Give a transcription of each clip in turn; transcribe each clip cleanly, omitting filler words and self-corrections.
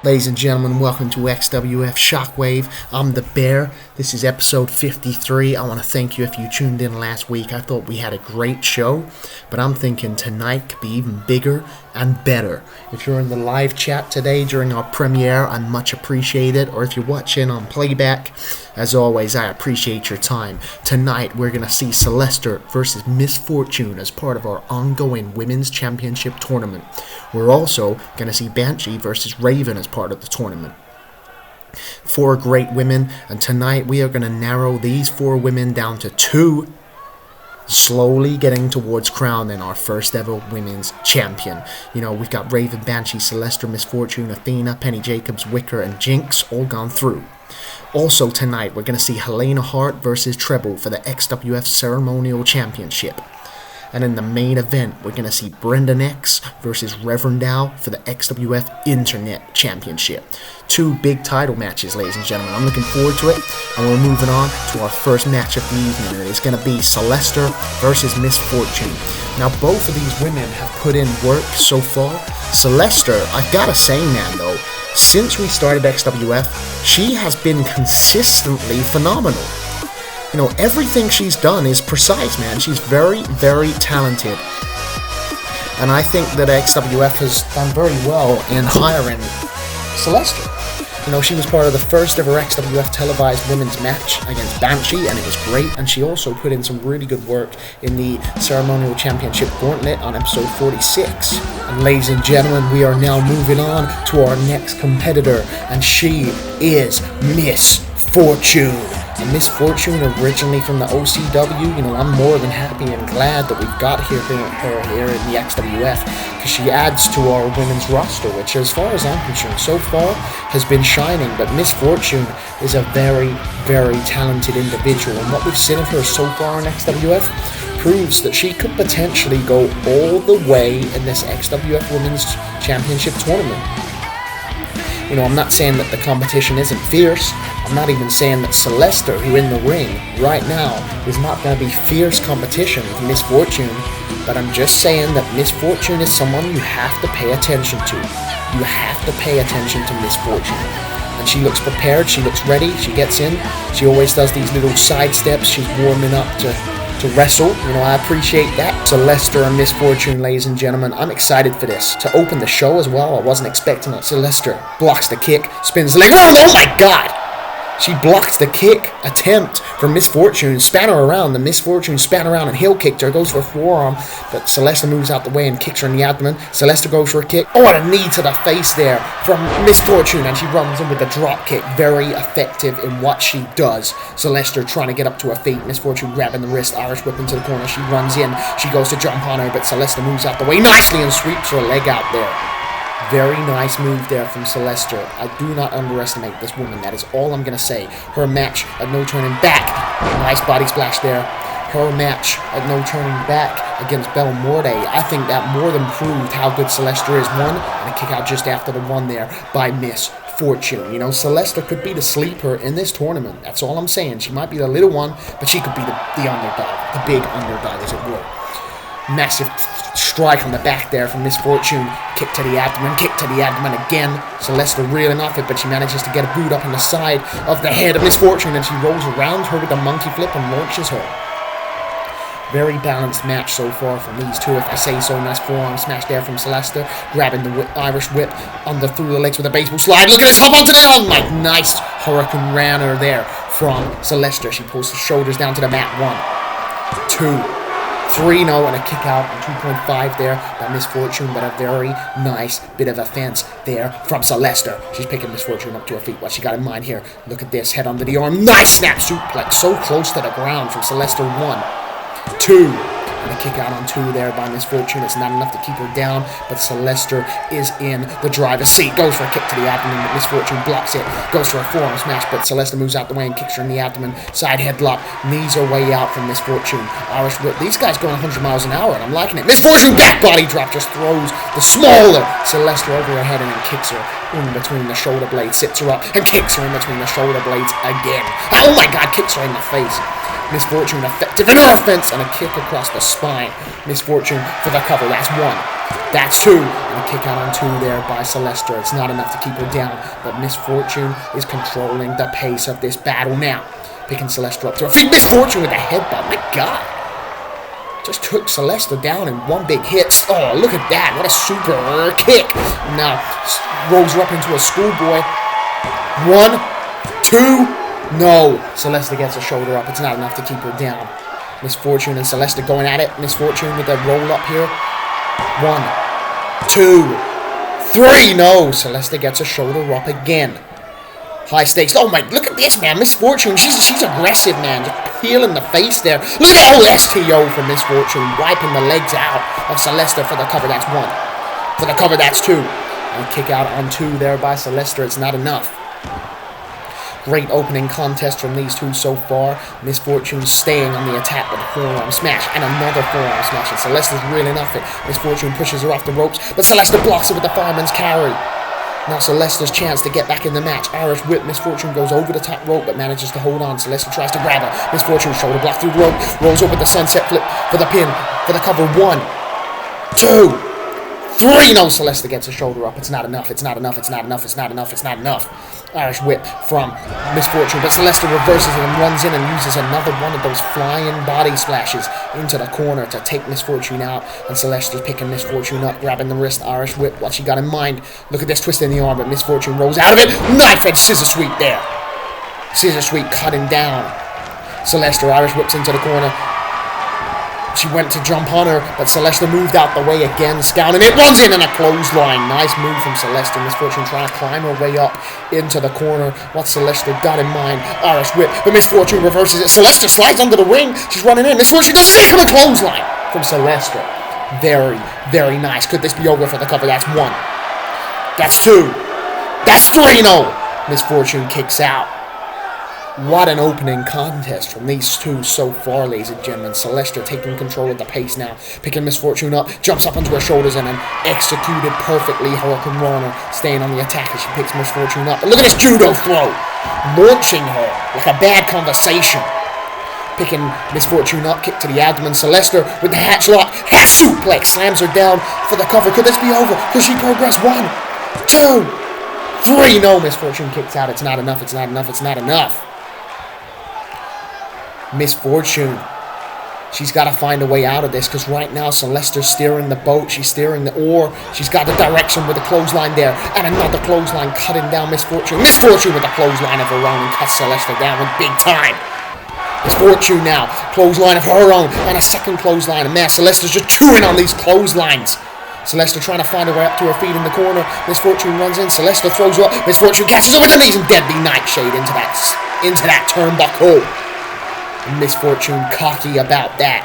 Ladies and gentlemen, welcome to XWF Shockwave. I'm the Bear. This is episode 53. I want to thank you if you tuned in last week. I thought we had a great show, but I'm thinking tonight could be even bigger and better. If you're in the live chat today during our premiere, I much appreciate it. Or if you're watching on playback, as always, I appreciate your time. Tonight, we're going to see Celeste versus Miss Fortune as part of our ongoing Women's Championship tournament. We're also going to see Banshee versus Raven as part of the tournament. 4 great women, and tonight we are going to narrow these 4 women down to 2, slowly getting towards crowning our first ever women's champion. You know, we've got Raven, Banshee, Celeste, Miss Fortune, Athena, Penny Jacobs, Wicker, and Jinx all gone through. Also tonight we're going to see Helena Heart versus Treble for the XWF Ceremonial Championship. And in the main event, we're going to see Brendan X versus Reverend for the XWF Internet Championship. 2 big title matches, ladies and gentlemen. I'm looking forward to it. And we're moving on to our first match of the evening. It's going to be Celeste versus Miss Fortune. Now, both of these women have put in work so far. Celeste, I've got to say, man, though, since we started XWF, she has been consistently phenomenal. You know, everything she's done is precise, man. She's very, very talented. And I think that XWF has done very well in hiring Celeste. You know, she was part of the first ever XWF televised women's match against Banshee, and it was great. And she also put in some really good work in the Ceremonial Championship Gauntlet on episode 46. And ladies and gentlemen, we are now moving on to our next competitor, and she is Miss Fortune. And Miss Fortune, originally from the OCW, you know, I'm more than happy and glad that we've got her here in the XWF, because she adds to our women's roster, which, as far as I'm concerned, so far has been shining. But Miss Fortune is a very, very talented individual, and what we've seen of her so far in XWF proves that she could potentially go all the way in this XWF Women's Championship tournament. You know, I'm not saying that the competition isn't fierce. I'm not even saying that Celeste, who in the ring right now, is not going to be fierce competition with Miss Fortune. But I'm just saying that Miss Fortune is someone you have to pay attention to. You have to pay attention to Miss Fortune. And she looks prepared, she looks ready, she gets in. She always does these little side steps. She's warming up to wrestle. You know, I appreciate that. Celeste and Miss Fortune, ladies and gentlemen. I'm excited for this. To open the show as well, I wasn't expecting it. Celeste blocks the kick, spins the leg. Oh my God! She blocked the kick attempt from Miss Fortune, span her around. The Miss Fortune span around and heel kicked her, goes for a forearm, but Celeste moves out the way and kicks her in the abdomen. Celeste goes for a kick. Oh, and a knee to the face there from Miss Fortune, and she runs in with a drop kick. Very effective in what she does. Celeste trying to get up to her feet. Miss Fortune grabbing the wrist, Irish whip into the corner. She runs in. She goes to jump on her, but Celeste moves out the way nicely and sweeps her leg out there. Very nice move there from Celeste. I do not underestimate this woman. That is all I'm going to say. Her match at No Turning Back. Nice body splash there. Her match at No Turning Back against Belle Morte. I think that more than proved how good Celeste is. One, and a kick out just after the one there by Miss Fortune. You know, Celeste could be the sleeper in this tournament. That's all I'm saying. She might be the little one, but she could be the underdog. The big underdog, as it were. Massive strike on the back there from Miss Fortune. Kick to the abdomen again. Celeste reeling off it, but she manages to get a boot up on the side of the head of Miss Fortune, and she rolls around her with a monkey flip and launches her. Very balanced match so far from these two, if I say so. Nice forearm smash there from Celeste, grabbing the Irish whip through the legs with a baseball slide. Look at this, hop onto the arm. Nice Hurricane Runner there from Celeste. She pulls the shoulders down to the mat. 1, 2, 3, and a kick out on 2.5 there by Miss Fortune, but a very nice bit of offense there from Celeste. She's picking Miss Fortune up to her feet. What she got in mind here? Look at this, head under the arm. Nice snap suplex, so close to the ground from Celeste. 1, 2, and a kick out on 2 there by Miss Fortune. It's not enough to keep her down, but Celeste is in the driver's seat. Goes for a kick to the abdomen, but Miss Fortune blocks it. Goes for a forearm smash, but Celeste moves out the way and kicks her in the abdomen. Side headlock, knees her way out from Miss Fortune. Irish whip. These guys going 100 miles an hour, and I'm liking it. Miss Fortune back body drop, just throws the smaller Celeste over her head and then kicks her in between the shoulder blades. Sits her up and kicks her in between the shoulder blades again. Oh my God, kicks her in the face. Miss Fortune effective in her offense, and a kick across the spine. Miss Fortune for the cover. That's 1, That's 2. And a kick out on 2 there by Celeste. It's not enough to keep her down, but Miss Fortune is controlling the pace of this battle now. Picking Celeste up to her feet. Miss Fortune with a headbutt. My God. Just took Celeste down in one big hit. Oh, look at that. What a super kick. Now, rolls her up into a schoolboy. 1, 2. No. Celeste gets a shoulder up. It's not enough to keep her down. Miss Fortune and Celeste going at it. Miss Fortune with a roll up here. 1, 2, 3. No. Celeste gets a shoulder up again. High stakes. Oh my, look at this, man. Miss Fortune, she's aggressive, man. Just peeling the face there. Look at that STO from Miss Fortune, wiping the legs out of Celeste for the cover. That's 1. For the cover, that's 2. And kick out on 2 there by Celeste. It's not enough. Great opening contest from these two so far. Miss Fortune staying on the attack with a forearm smash and another forearm smash. And Celeste is reeling off it. Miss Fortune pushes her off the ropes, but Celeste blocks it with the fireman's carry. Now Celeste's chance to get back in the match. Irish whip. Miss Fortune goes over the top rope but manages to hold on. Celeste tries to grab her. Miss Fortune shoulder block through the rope. Rolls over the sunset flip for the pin. For the cover. 1, 2, 3. No, Celeste gets a shoulder up. It's not enough. It's not enough. It's not enough. It's not enough. It's not enough. Irish whip from Miss Fortune, but Celeste reverses it and runs in and uses another one of those flying body splashes into the corner to take Miss Fortune out. And Celeste is picking Miss Fortune up, grabbing the wrist. Irish whip. What she got in mind? Look at this twist in the arm, but Miss Fortune rolls out of it. Knife edge scissor sweep there. Scissor sweep cutting down. Celeste Irish whips into the corner. She went to jump on her, but Celeste moved out the way again, scouting it, runs in and a clothesline. Nice move from Celeste. Miss Fortune trying to climb her way up into the corner. What Celeste got in mind? Irish whip, but Miss Fortune reverses it. Celeste slides under the ring. She's running in. Miss Fortune does second clothesline from Celeste. Very, very nice. Could this be over for the cover? That's 1. That's 2. That's 3. No. Miss Fortune kicks out. What an opening contest from these two so far, ladies and gentlemen. Celeste taking control of the pace now. Picking Miss Fortune up, jumps up onto her shoulders and then executed perfectly. Hurricane Runner staying on the attack as she picks Miss Fortune up. And look at this judo throw. Launching her like a bad conversation. Picking Miss Fortune up, kick to the abdomen. Celeste with the hatch lock. Hat suplex slams her down for the cover. Could this be over? Could she progress? 1, 2, 3. No, Miss Fortune kicks out. It's not enough. It's not enough. It's not enough. Miss Fortune, she's got to find a way out of this because right now Celeste's steering the boat. She's steering the oar. She's got the direction with the clothesline there. And another clothesline cutting down Miss Fortune. Miss Fortune with the clothesline of her own and cuts Celeste down with big time. Miss Fortune now, clothesline of her own and a second clothesline. And man, Celeste's just chewing on these clotheslines. Celeste trying to find her way up to her feet in the corner. Miss Fortune runs in. Celeste throws her up. Miss Fortune catches her with the knees and deadly nightshade into that turnbuckle. Miss Fortune cocky about that.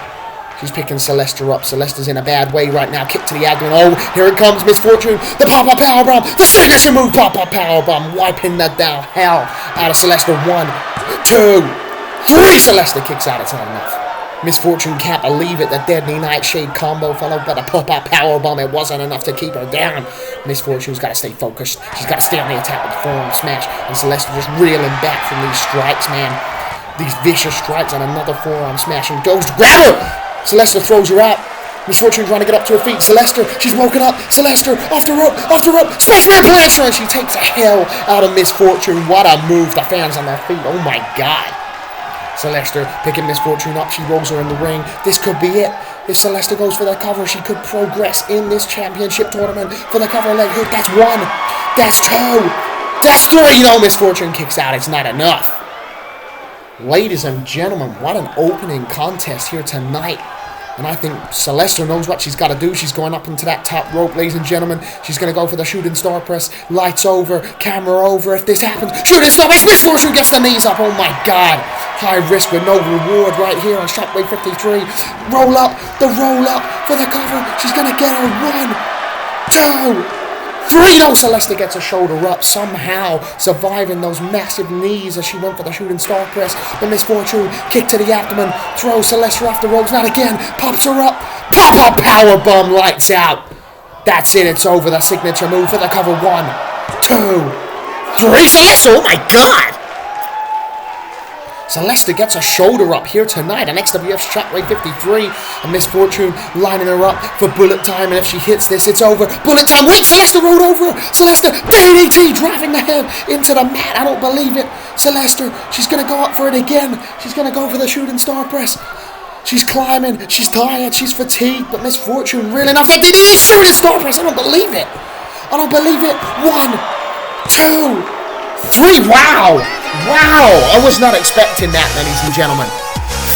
She's picking Celeste up. Celeste is in a bad way right now. Kick to the abdomen. Oh, here it comes, Miss Fortune. The pop-up powerbomb. The signature move, pop-up powerbomb. Wiping the hell out of Celeste. 1, 2, 3. Celeste kicks out. It's not enough. Miss Fortune can't believe it. The deadly nightshade combo followed by the pop-up powerbomb. It wasn't enough to keep her down. Miss Fortune's got to stay focused. She's got to stay on the attack with the forearm smash. And Celeste just reeling back from these strikes, man. These vicious strikes and another forearm smash and goes to grab her. Celeste throws her out. Miss Fortune trying to get up to her feet. Celeste, she's woken up. Celeste off the rope, Spaceman plants her and she takes the hell out of Miss Fortune. What a move. The fans on their feet. Oh my God. Celeste picking Miss Fortune up. She rolls her in the ring. This could be it. If Celeste goes for the cover, she could progress in this championship tournament for the cover leg hook. That's 1. That's 2. That's 3. No, Miss Fortune kicks out. It's not enough. Ladies and gentlemen, what an opening contest here tonight. And I think Celeste knows what she's got to do. She's going up into that top rope, ladies and gentlemen. She's going to go for the shooting star press. Lights over, camera over. If this happens, shooting star press. Miss Fortune gets the knees up. Oh my God. High risk with no reward right here on Shockwave 53. Roll up, the roll up for the cover. She's going to get her. 1, 2, 3. No, Celeste gets a shoulder up, somehow surviving those massive knees as she went for the shooting star press. But Miss Fortune, kick to the abdomen, throws Celeste off the ropes, not again, pops her up, pop-up powerbomb, lights out. That's it, it's over, the signature move for the cover. 1, 2, 3. Celeste, oh my God. Celeste gets a shoulder up here tonight on XWF Shockwave 53. And Miss Fortune lining her up for bullet time. And if she hits this, it's over. Bullet time. Wait, Celeste rode over. Celeste, DDT, driving the head into the mat. I don't believe it. Celeste, she's going to go up for it again. She's going to go for the shooting star press. She's climbing. She's tired. She's fatigued. But Miss Fortune reeling off that DDT shooting star press. I don't believe it. I don't believe it. 1, 2, 3. Wow. Wow. I was not expecting that, ladies and gentlemen.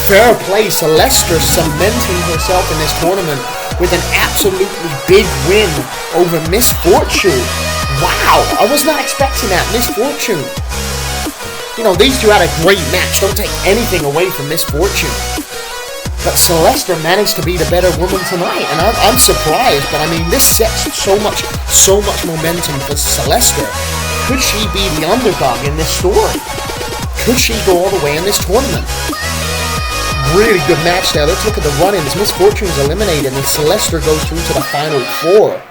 Fair play. Celeste cementing herself in this tournament with an absolutely big win over Miss Fortune. Wow. I was not expecting that. Miss Fortune. You know, these two had a great match. Don't take anything away from Miss Fortune. But Celeste managed to be the better woman tonight, and I'm surprised. But I mean, this sets so much momentum for Celeste. Could she be the underdog in this story? Could she go all the way in this tournament? Really good match there. Let's look at the run-ins. Miss Fortune is eliminated, and Celeste goes through to the final 4.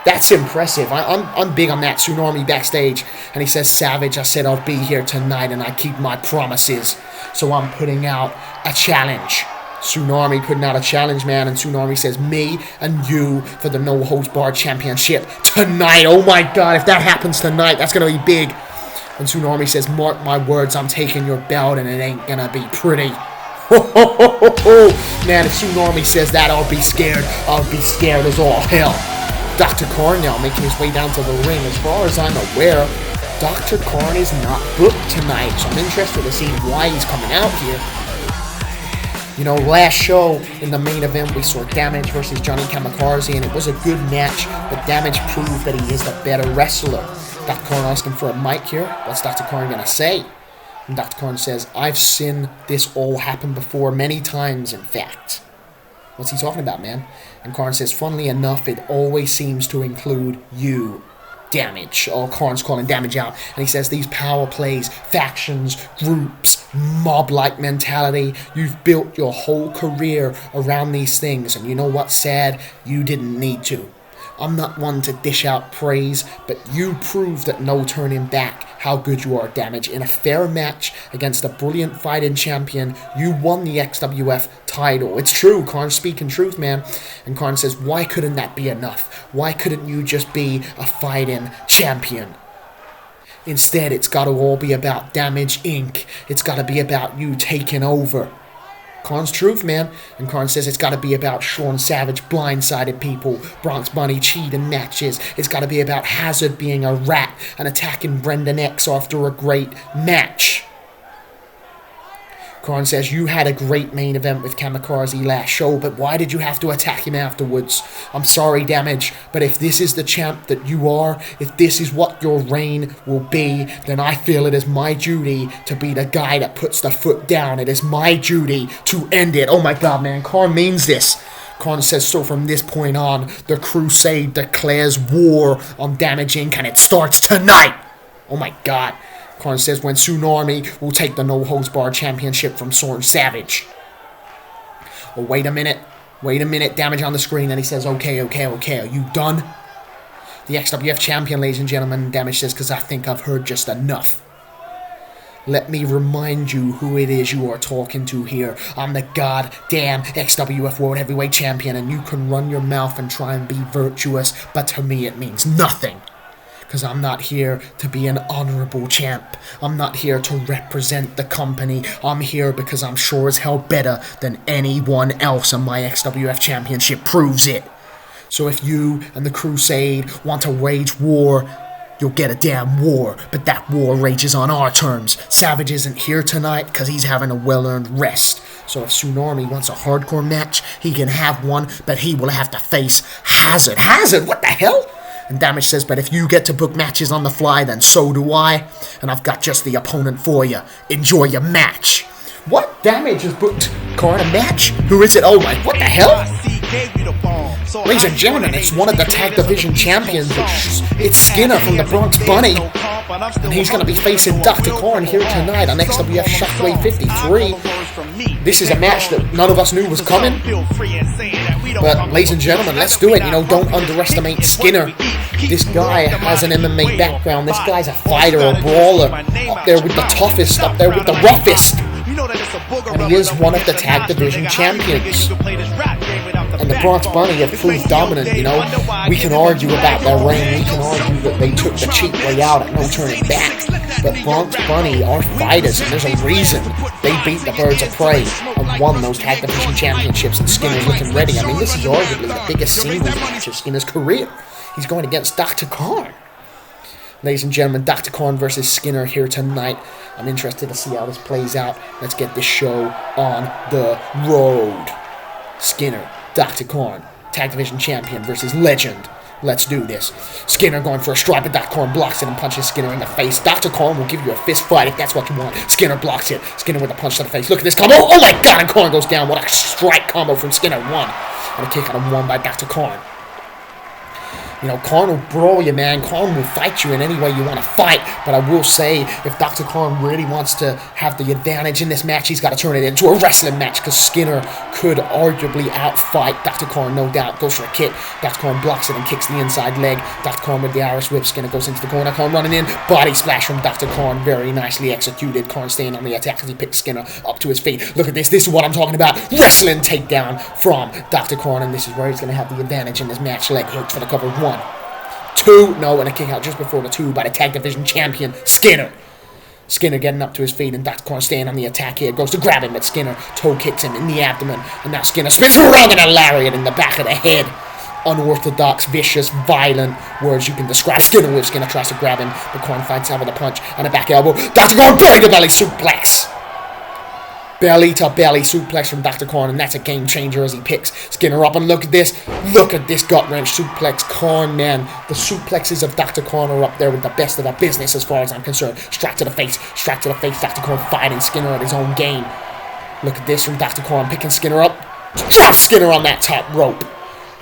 That's impressive. I'm big on that. Tsunami backstage, and he says, "Savage, I said I'll be here tonight, and I keep my promises. So I'm putting out a challenge." Tsunami putting out a challenge, man, and Tsunami says, "Me and you for the No Holds Barred Championship tonight." Oh my God, if that happens tonight, that's going to be big. And Tsunami says, "Mark my words, I'm taking your belt and it ain't going to be pretty." Man, if Tsunami says that, I'll be scared. I'll be scared as all hell. Dr. Karn now making his way down to the ring. As far as I'm aware, Dr. Karn is not booked tonight, so I'm interested to see why he's coming out here. You know, last show in the main event, we saw Damage versus Johnny Kamikaze, and it was a good match, but Damage proved that he is the better wrestler. Dr. Karn asking for a mic here. What's Dr. Karn going to say? And Dr. Karn says, "I've seen this all happen before, many times, in fact." What's he talking about, man? And Karn says, "Funnily enough, it always seems to include you, Damage." Oh, Karn's calling Damage out, and he says, "These power plays, factions, groups, mob-like mentality, you've built your whole career around these things, and you know what's sad? You didn't need to. I'm not one to dish out praise, but you proved at no turning back how good you are, Damage. In a fair match against a brilliant fighting champion, you won the XWF title." It's true, Karn's speaking truth, man. And Karn says, "Why couldn't that be enough? Why couldn't you just be a fighting champion? Instead, it's got to all be about Damage Inc. It's got to be about you taking over." Karn's truth, man. And Karn says it's got to be about Sean Savage blindsided people, Bronx Bunny cheating matches. It's got to be about Hazard being a rat and attacking Brendan X after a great match. Karn says, "You had a great main event with Kamikaze last show, but why did you have to attack him afterwards? I'm sorry, Damage, but if this is the champ that you are, if this is what your reign will be, then I feel it is my duty to be the guy that puts the foot down. It is my duty to end it." Oh my God, man, Karn means this. Karn says, "So from this point on, the Crusade declares war on Damage Inc. and it starts tonight." Oh my God. Karn says, "When Tsunami will take the No Holds Barred Championship from Sean Savage." Oh, wait a minute, Damage on the screen, and he says, okay, are you done? The XWF champion, ladies and gentlemen. Damage says, "Because I think I've heard just enough. Let me remind you who it is you are talking to here. I'm the goddamn XWF World Heavyweight Champion, and you can run your mouth and try and be virtuous, but to me it means nothing. Because I'm not here to be an honorable champ. I'm not here to represent the company. I'm here because I'm sure as hell better than anyone else, and my XWF Championship proves it. So if you and the Crusade want to wage war, you'll get a damn war, but that war rages on our terms. Savage isn't here tonight because he's having a well-earned rest. So if Tsunami wants a hardcore match, he can have one, but he will have to face Hazard. Hazard? What the hell? And Damage says, "But if you get to book matches on the fly, then so do I. And I've got just the opponent for you. Enjoy your match." What? Damage has booked Karn a match? Who is it? Oh my, what the hell? Ladies and gentlemen, it's one of the tag division champions. It's Skinner from the Bronx Bunny. And he's going to be facing Dr. Karn here tonight on XWF Shockwave 53. This is a match that none of us knew was coming. But, ladies and gentlemen, let's do it. You know, don't underestimate Skinner. This guy has an MMA background. This guy's a fighter, a brawler. Up there with the toughest, up there with the roughest. And he is one of the tag division champions. And the Bronx Bunny have proved dominant, you know. We can argue about their reign. We can argue that they took the cheap way out and no turning back. But Bronx Bunny are fighters, and there's a reason they beat the Birds of Prey and won those tag division championships, and Skinner's looking ready. I mean, this is arguably the biggest singles match of Skinner's career. He's going against Dr. Khan. Ladies and gentlemen, Dr. Khan versus Skinner here tonight. I'm interested to see how this plays out. Let's get this show on the road. Skinner, Dr. Khan, tag division champion versus legend. Let's do this. Skinner going for a strike, but Dr. Khan blocks it and punches Skinner in the face. Dr. Khan will give you a fist fight if that's what you want. Skinner blocks it. Skinner with a punch to the face. Look at this combo. Oh my God, and Khan goes down. What a strike combo from Skinner. One. And a kick out of one by Dr. Khan. You know, Khan will brawl you, man. Khan will fight you in any way you want to fight. But I will say, if Dr. Khan really wants to have the advantage in this match, he's got to turn it into a wrestling match, because Skinner could arguably outfight Dr. Khan, no doubt. Goes for a kick. Dr. Khan blocks it and kicks the inside leg. Dr. Khan with the Irish whip. Skinner goes into the corner. Khan running in. Body splash from Dr. Khan. Very nicely executed. Khan staying on the attack as he picks Skinner up to his feet. Look at this. This is what I'm talking about. Wrestling takedown from Dr. Khan. And this is where he's going to have the advantage in this match. Leg hooked for the cover. 1, 2, no, and a kick out just before the 2 by the tag division champion, Skinner. Skinner getting up to his feet, and Dr. Khan staying on the attack here. Goes to grab him, but Skinner toe kicks him in the abdomen. And now Skinner spins around in a lariat in the back of the head. Unorthodox, vicious, violent words you can describe Skinner with. Skinner tries to grab him, but Khan fights out with a punch and a back elbow. Dr. Khan belly to belly suplex. Belly to belly suplex from Dr. Khan, and that's a game changer as he picks Skinner up. And look at this gut wrench suplex. Khan, man, the suplexes of Dr. Khan are up there with the best of the business as far as I'm concerned. Strike to the face. Dr. Khan fighting Skinner at his own game. Look at this from Dr. Khan picking Skinner up. Drops Skinner on that top rope.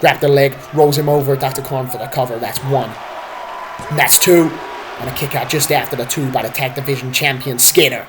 Grab the leg, rolls him over. Dr. Khan for the cover. That's 1. And that's 2. And a kick out just after the 2 by the tag division champion Skinner.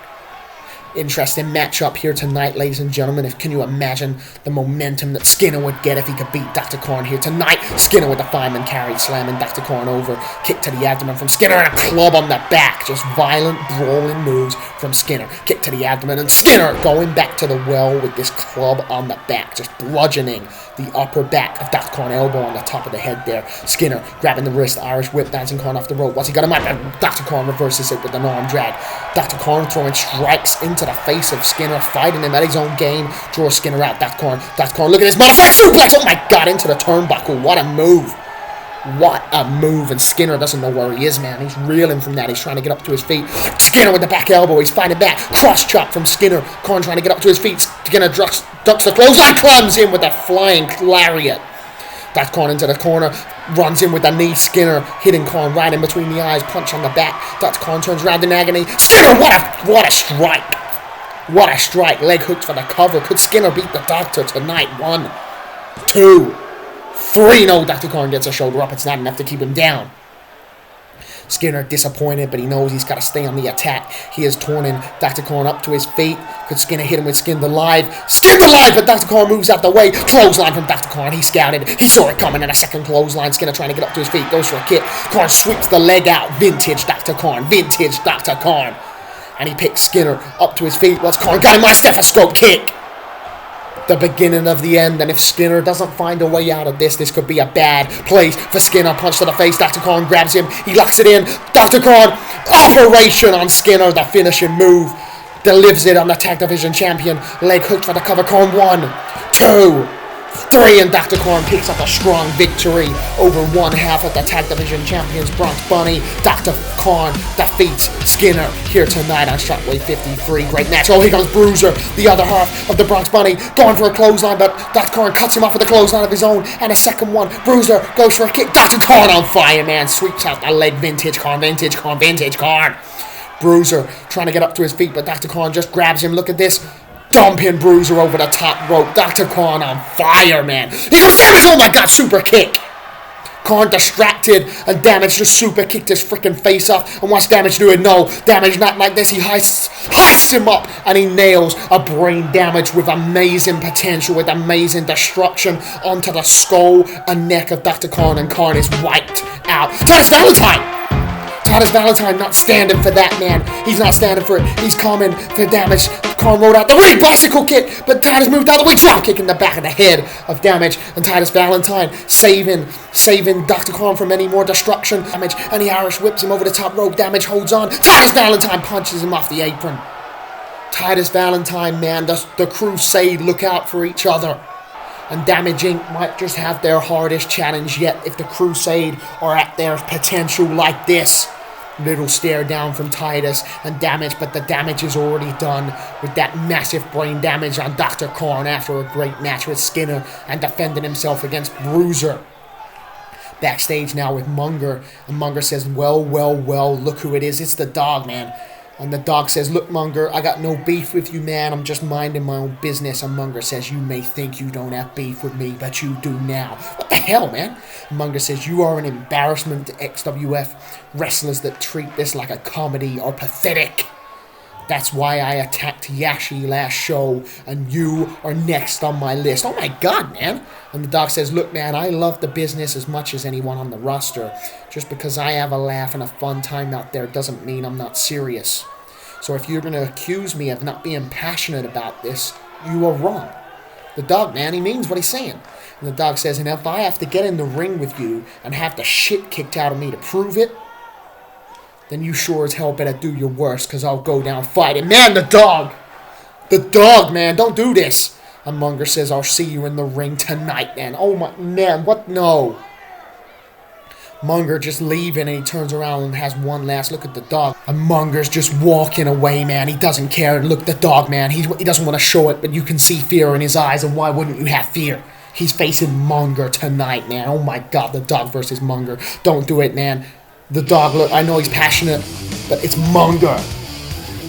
Interesting matchup here tonight, ladies and gentlemen. Can you imagine the momentum that Skinner would get if he could beat Dr. Khan here tonight? Skinner with the fireman carry, slamming Dr. Khan over. Kick to the abdomen from Skinner and a club on the back. Just violent, brawling moves from Skinner. Kick to the abdomen, and Skinner going back to the well with this club on the back. Just bludgeoning the upper back of Dr. Khan, elbow on the top of the head there. Skinner grabbing the wrist, Irish whip, bouncing Khan off the rope. What's he got him up? Dr. Khan reverses it with an arm drag. Dr. Khan throwing strikes into the face of Skinner, fighting him at his own game. Draws Skinner out. Dr. Khan, look at this motherfucker suplex. Oh my God, into the turnbuckle. What a move. What a move. And Skinner doesn't know where he is, man. He's reeling from that. He's trying to get up to his feet. Skinner with the back elbow. He's fighting back. Cross chop from Skinner. Khan trying to get up to his feet. Skinner ducks the clothesline, climbs in with a flying lariat. Dr. Khan into the corner, runs in with a knee. Skinner hitting Khan right in between the eyes, punch on the back. Dr. Khan turns around in agony. Skinner, what a strike. What a strike. Leg hooked for the cover. Could Skinner beat the Doctor tonight? 1, 2, 3. No, Dr. Khan gets a shoulder up. It's not enough to keep him down. Skinner disappointed, but he knows he's got to stay on the attack. He is turning Dr. Khan up to his feet. Could Skinner hit him with Skinned Alive? Skinned Alive, but Dr. Khan moves out the way. Clothesline from Dr. Khan. He scouted. He saw it coming, and a second clothesline. Skinner trying to get up to his feet. Goes for a kick. Khan sweeps the leg out. Vintage Dr. Khan. Vintage Dr. Khan. And he picks Skinner up to his feet. What's Khan got him? My stethoscope kick. The beginning of the end, and if Skinner doesn't find a way out of this could be a bad place for Skinner. Punch to the face. Dr. Khan grabs him. He locks it in. Dr. Khan, operation on Skinner. The finishing move. Delivers it on the tag division champion. Leg hooked for the cover. Khan 1, 2, 3, and Dr. Khan picks up a strong victory over one half of the tag division champions, Bronx Bunny. Dr. Khan defeats Skinner here tonight on Shockwave 53. Great match. Oh, here comes Bruiser, the other half of the Bronx Bunny, going for a clothesline, but Dr. Khan cuts him off with a clothesline of his own, and a second one. Bruiser goes for a kick. Dr. Khan on fire, man. Sweeps out the leg. Vintage Khan, Vintage Khan, Vintage Khan. Bruiser trying to get up to his feet, but Dr. Khan just grabs him. Look at this. Dumping Bruiser over the top rope. Dr. Khan on fire, man. He goes down. Oh my God, super kick. Khan distracted, and Damage just super kicked his freaking face off. And what's Damage doing? No, Damage not like this. He heists him up, and he nails a brain damage with amazing potential, with amazing destruction onto the skull and neck of Dr. Khan, and Khan is wiped out. Titus Valentine not standing for that, man. He's not standing for it. He's coming for Damage. Khan rolled out the way, bicycle kick, but Titus moved out the way, drop kick in the back of the head of Damage, and Titus Valentine saving Dr. Khan from any more destruction. Damage, and he Irish whips him over the top rope. Damage holds on. Titus Valentine punches him off the apron. Titus Valentine, man, the Crusade look out for each other. And Damage Inc. might just have their hardest challenge yet if the Crusade are at their potential like this. Little stare down from Titus and Damage, but the damage is already done with that massive brain damage on Dr. Khan after a great match with Skinner and defending himself against Bruiser. Backstage now with Munger, and Munger says, well, look who it is. It's the dog, man. And the dog says, look, Munger, I got no beef with you, man. I'm just minding my own business. And Munger says, you may think you don't have beef with me, but you do now. What the hell, man? And Munger says, you are an embarrassment to XWF. Wrestlers that treat this like a comedy are pathetic. That's why I attacked Yashi last show, and you are next on my list. Oh my God, man. And the dog says, look, man, I love the business as much as anyone on the roster. Just because I have a laugh and a fun time out there doesn't mean I'm not serious. So if you're going to accuse me of not being passionate about this, you are wrong. The dog, man, he means what he's saying. And the dog says, and if I have to get in the ring with you and have the shit kicked out of me to prove it, then you sure as hell better do your worst, because I'll go down fighting. Man, the dog, man, don't do this. And Munger says, I'll see you in the ring tonight, man. Oh my, man, what? No. Munger just leaving, and he turns around and has one last look at the dog. And Munger's just walking away, man. He doesn't care. And look at the dog, man. He doesn't want to show it, but you can see fear in his eyes, and why wouldn't you have fear? He's facing Munger tonight, man. Oh my God, the dog versus Munger. Don't do it, man. The dog, look, I know he's passionate, but it's Munger.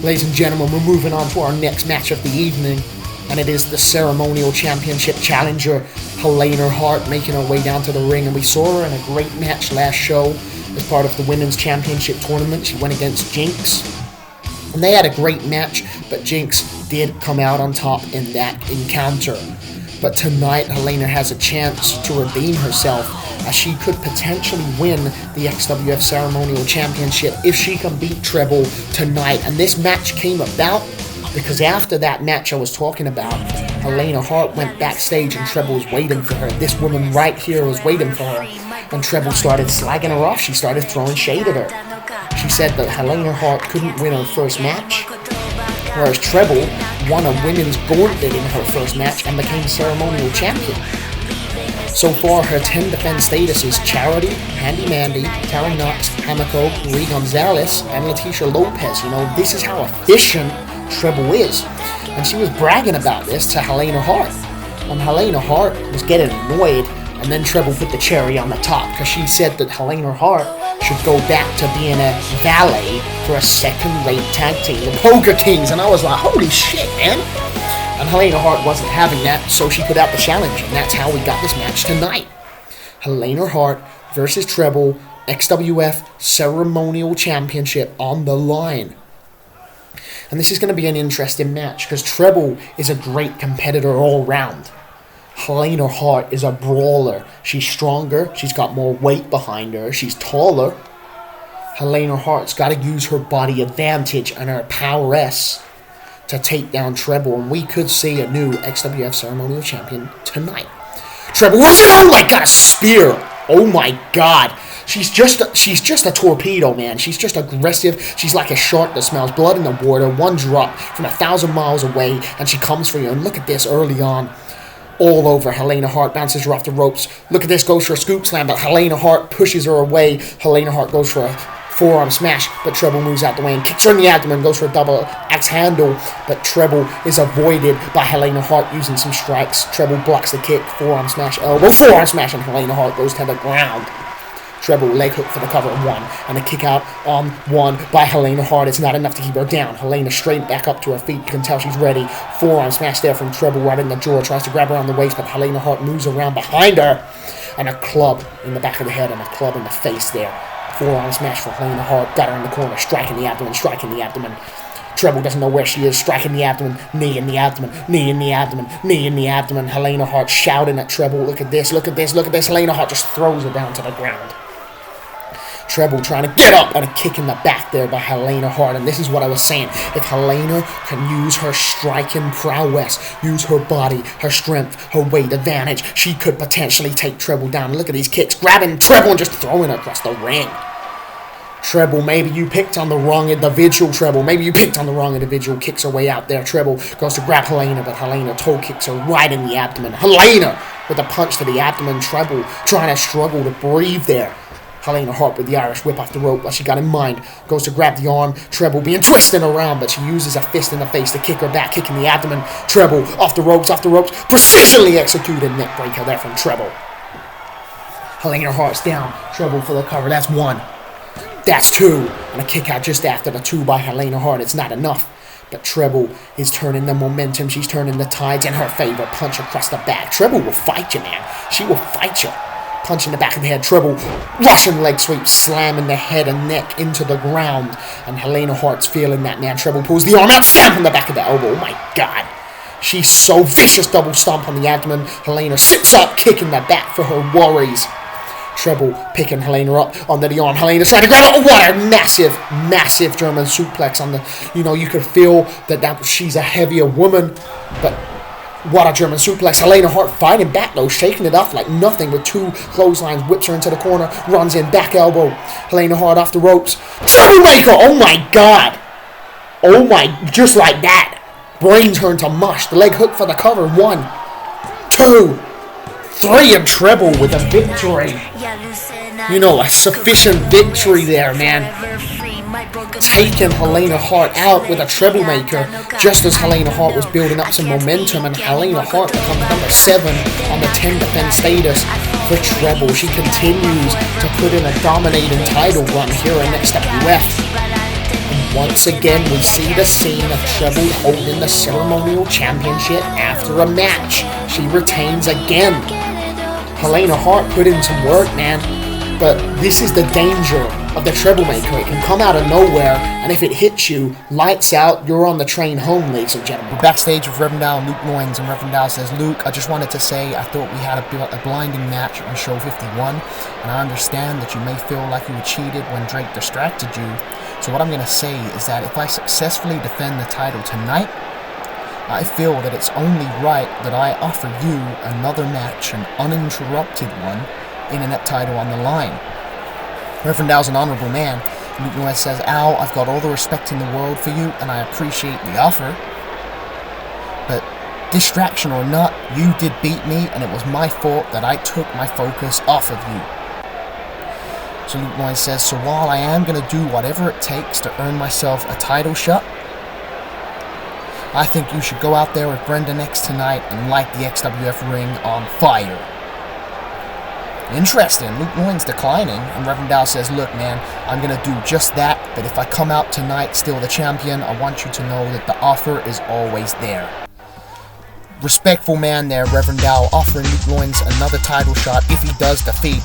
Ladies and gentlemen, we're moving on to our next match of the evening, and it is the Ceremonial Championship challenger, Helena Heart, making her way down to the ring. And we saw her in a great match last show as part of the Women's Championship tournament. She went against Jinx, and they had a great match, but Jinx did come out on top in that encounter. But tonight, Helena has a chance to redeem herself, as she could potentially win the XWF Ceremonial Championship if she can beat Treble tonight. And this match came about because after that match I was talking about, Helena Heart went backstage and Treble was waiting for her. This woman right here was waiting for her. And Treble started slagging her off. She started throwing shade at her. She said that Helena Heart couldn't win her first match, whereas Treble won a women's gauntlet in her first match and became ceremonial champion. So far, her 10 defense status is Charity, Handy Mandy, Tara Knox, Hamako, Ree Gonzalez, and Leticia Lopez. You know, this is how efficient Treble is. And she was bragging about this to Helena Heart. And Helena Heart was getting annoyed, and then Treble put the cherry on the top, because she said that Helena Heart should go back to being a valet for a second-rate tag team, the Poker Kings. And I was like, holy shit, man. And Helena Heart wasn't having that, so she put out the challenge, and that's how we got this match tonight. Helena Heart versus Treble, XWF Ceremonial Championship on the line. And this is going to be an interesting match, because Treble is a great competitor all round. Helena Heart is a brawler. She's stronger, she's got more weight behind her, she's taller. Helena Heart's got to use her body advantage and her prowess to take down Treble, and we could see a new XWF Ceremonial Champion tonight. Treble, what's it? Oh my God, a spear! Oh my God, she's just a torpedo, man. She's just aggressive. She's like a shark that smells blood in the water. One drop from 1,000 miles away, and she comes for you. And look at this early on, all over Helena Heart, bounces her off the ropes. Look at this, goes for a scoop slam, but Helena Heart pushes her away. Helena Heart goes for a forearm smash, but Treble moves out the way and kicks her in the abdomen, goes for a double axe handle, but Treble is avoided by Helena Heart using some strikes. Treble blocks the kick, forearm smash, elbow, forearm smash, and Helena Heart goes to the ground. Treble leg hook for the cover of one, and a kick out on one by Helena Heart. It's not enough to keep her down. Helena straight back up to her feet. You can tell she's ready. Forearm smash there from Treble right in the jaw. Tries to grab her on the waist, but Helena Heart moves around behind her. and a club in the back of the head and a club in the face there. Forearm smash for Helena Heart. Got her in the corner, striking the abdomen, striking the abdomen. Treble doesn't know where she is, striking the abdomen, knee in the abdomen, knee in the abdomen, knee in the abdomen. Helena Heart shouting at Treble, look at this, look at this, look at this. Helena Heart just throws her down to the ground. Treble trying to get up and a kick in the back there by Helena Heart. And this is what I was saying. If Helena can use her striking prowess, use her body, her strength, her weight advantage, she could potentially take Treble down. Look at these kicks, grabbing Treble and just throwing her across the ring. Treble, maybe you picked on the wrong individual, Treble. Maybe you picked on the wrong individual. Kicks her way out there. Treble goes to grab Helena, but Helena toe kicks her right in the abdomen. Helena with a punch to the abdomen. Treble trying to struggle to breathe there. Helena Heart with the Irish whip off the rope, what she got in mind. Goes to grab the arm. Treble being twisted around, but she uses a fist in the face to kick her back, kicking the abdomen. Treble off the ropes, off the ropes. Precisionally executed neck breaker there from Treble. Helena Heart's down. Treble for the cover. That's one. That's two. And a kick out just after the two by Helena Heart. It's not enough. But Treble is turning the momentum. She's turning the tides in her favor. Punch across the back. Treble will fight you, man. She will fight you. Punch in the back of the head. Treble. Russian leg sweep. Slamming the head and neck into the ground. And Helena Heart's feeling that, man. Treble pulls the arm out. Stamp on the back of the elbow. Oh, my God. She's so vicious. Double stomp on the abdomen. Helena sits up, kicking the back for her worries. Treble picking Helena up under the arm. Helena's trying to grab out. What a massive German suplex on the, you could feel that she's a heavier woman, but what a German suplex. Helena Heart fighting back though, shaking it off like nothing with two clotheslines, whips her into the corner, runs in, back elbow. Helena Heart off the ropes. Troublemaker! Oh my God! Oh my, just like that. Brain turned to mush. The leg hook for the cover. 1, 2, 3, and Treble with a victory. A sufficient victory there, man. Taking Helena Heart out with a Treble maker just as Helena Heart was building up some momentum, and Helena Heart becomes number 7 on the 10 defense status for Treble. She continues to put in a dominating title run here in XWF. And once again, we see the scene of Treble holding the Ceremonial Championship after a match. She retains again. Helena Heart put in some work, man. But this is the danger of the Treble maker. It can come out of nowhere, and if it hits you, lights out, you're on the train home, ladies and gentlemen. We're backstage with Reverend and Luke Loins, and Reverend says, Luke, I just wanted to say I thought we had a blinding match on show 51, and I understand that you may feel like you were cheated when Drake distracted you. So what I'm going to say is that if I successfully defend the title tonight, I feel that it's only right that I offer you another match, an uninterrupted one, internet title on the line. Reverend Al's an honorable man. Luke Loins says, Al, I've got all the respect in the world for you, and I appreciate the offer. But distraction or not, you did beat me, and it was my fault that I took my focus off of you. So Luke Loins says, so while I am going to do whatever it takes to earn myself a title shot, I think you should go out there with Brenda next tonight and light the XWF ring on fire. Interesting. Luke Loins declining, and Reverend Al says, look, man, I'm going to do just that, but if I come out tonight still the champion, I want you to know that the offer is always there. Respectful man there, Reverend Al, offering Luke Loins another title shot if he does defeat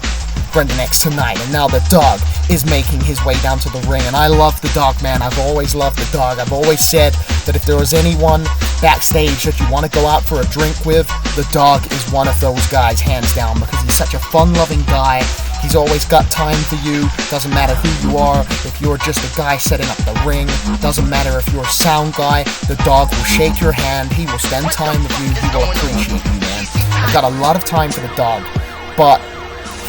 Brenda next tonight. And now the dog is making his way down to the ring, and I love the dog, man. I've always loved the dog. I've always said that if there was anyone backstage that you want to go out for a drink with, the dog is one of those guys, hands down, because he's such a fun-loving guy. He's always got time for you. Doesn't matter who you are. If you're just a guy setting up the ring, doesn't matter if you're a sound guy, the dog will shake your hand. He will spend time with you. He will appreciate you, man. I've got a lot of time for the dog, but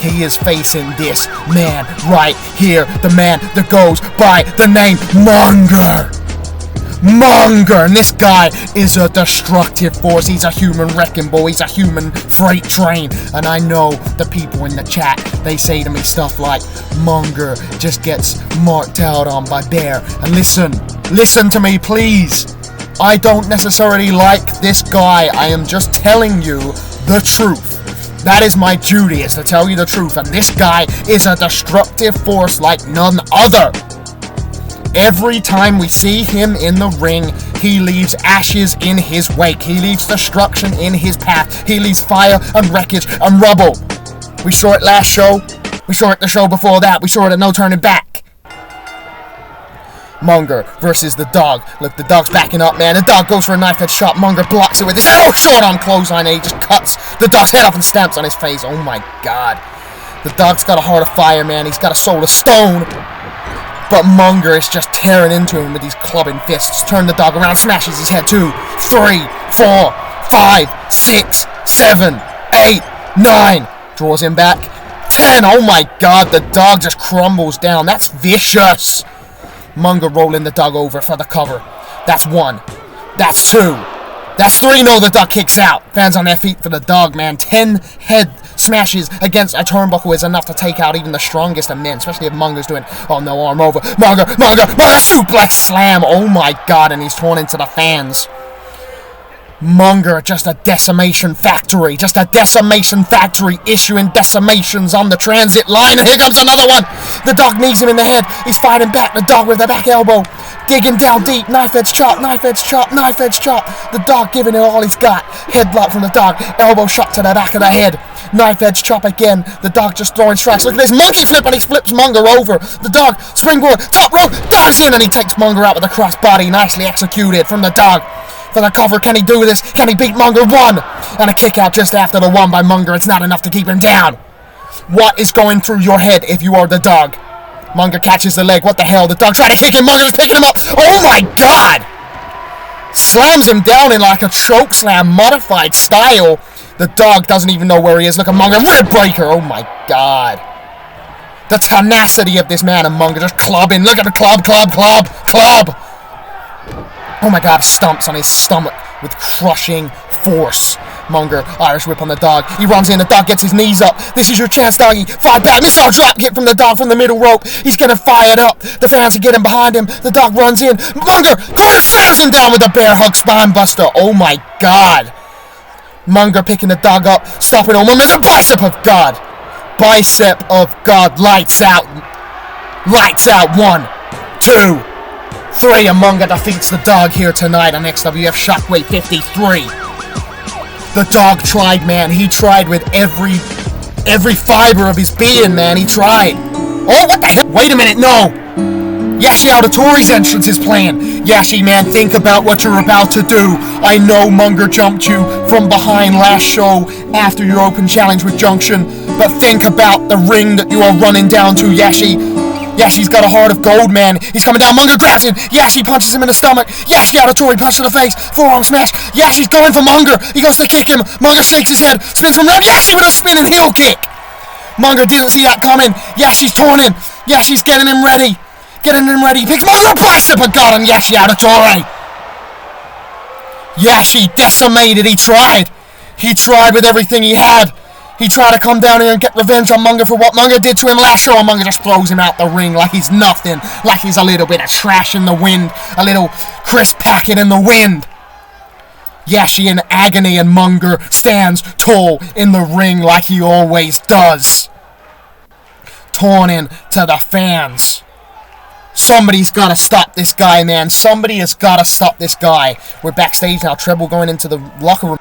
he is facing this man right here, the man that goes by the name Monger. And this guy is a destructive force. He's a human wrecking ball. He's a human freight train. And I know the people in the chat, they say to me stuff like, Monger just gets marked out on by Bear. And listen to me, please. I don't necessarily like this guy. I am just telling you the truth. That is my duty, is to tell you the truth. And this guy is a destructive force like none other. Every time we see him in the ring, he leaves ashes in his wake. He leaves destruction in his path. He leaves fire and wreckage and rubble. We saw it last show. We saw it the show before that. We saw it at No Turning Back. Munger versus the dog. Look, the dog's backing up, man. The dog goes for a knife edge shot. Munger blocks it with his short arm clothesline, and he just cuts the dog's head off and stamps on his face. Oh my god. The dog's got a heart of fire, man. He's got a soul of stone. But Munger is just tearing into him with these clubbing fists. Turn the dog around, smashes his head. 2, 3, 4, 5, 6, 7, 8, 9. Draws him back. 10. Oh my god, the dog just crumbles down. That's vicious. Munger rolling the dog over for the cover. That's 1. That's 2. That's 3. No, the dog kicks out. Fans on their feet for the dog, man. 10 head smashes against a turnbuckle is enough to take out even the strongest of men, especially if Munger's doing, oh no, arm over. Munger, suplex slam. Oh my god, and he's torn into the fans. Munger, just a decimation factory. Just a decimation factory, issuing decimations on the transit line. And here comes another one. The dog knees him in the head. He's fighting back. The dog with the back elbow. Digging down deep. Knife edge chop, knife edge chop, knife edge chop. The dog giving it all he's got. Headlock from the dog. Elbow shot to the back of the head. Knife edge chop again. The dog just throwing strikes. Look at this monkey flip, and he flips Munger over. The dog, springboard, top rope, dives in, and he takes Munger out with a cross body. Nicely executed from the dog. For the cover, can he do this? Can he beat Munger? 1. And a kick out just after the 1 by Munger. It's not enough to keep him down. What is going through your head if you are the dog? Munger catches the leg. What the hell? The dog trying to kick him. Munger is picking him up. Oh my god! Slams him down in like a choke slam modified style. The dog doesn't even know where he is. Look at Munger. Rib breaker. Oh my god. The tenacity of this man and Munger just clubbing. Look at the club. Oh my god, stumps on his stomach with crushing force. Munger, Irish whip on the dog. He runs in, the dog gets his knees up. This is your chance, doggy. Fight back. Missile drop kick from the dog from the middle rope. He's getting fired up. The fans are getting behind him. The dog runs in. Munger, corner slams him down with a bear hug spine buster. Oh my god. Munger picking the dog up, stopping him with a bicep of God. Bicep of God. Lights out. 1, 2, 3, and Munger defeats the dog here tonight on XWF Shockwave 53. The dog tried, man. He tried with every fiber of his being, man. He tried. Oh, what the hell? Wait a minute, no. Yashi Auditori's entrance is playing. Yashi, man, think about what you're about to do. I know Munger jumped you from behind last show after your open challenge with Junction, but think about the ring that you are running down to, Yashi. Yashi's got a heart of gold, man. He's coming down. Munger grabs him. Yashi punches him in the stomach. Yashi Auditori punch to the face. Forearm smash. Yashi's going for Munger. He goes to kick him. Munger shakes his head. Spins from around. Yashi with a spinning heel kick. Munger didn't see that coming. Yashi's torn him. Yashi's getting him ready. He picks Munger a bicep of God on Yashi Auditori. Yashi decimated. He tried. He tried with everything he had. He tried to come down here and get revenge on Munger for what Munger did to him last show, and Munger just throws him out the ring like he's nothing, like he's a little bit of trash in the wind, a little crisp packet in the wind. Yashi in agony, and Munger stands tall in the ring like he always does. Torn in to the fans. Somebody's got to stop this guy, man. Somebody has got to stop this guy. We're backstage now. Treble going into the locker room.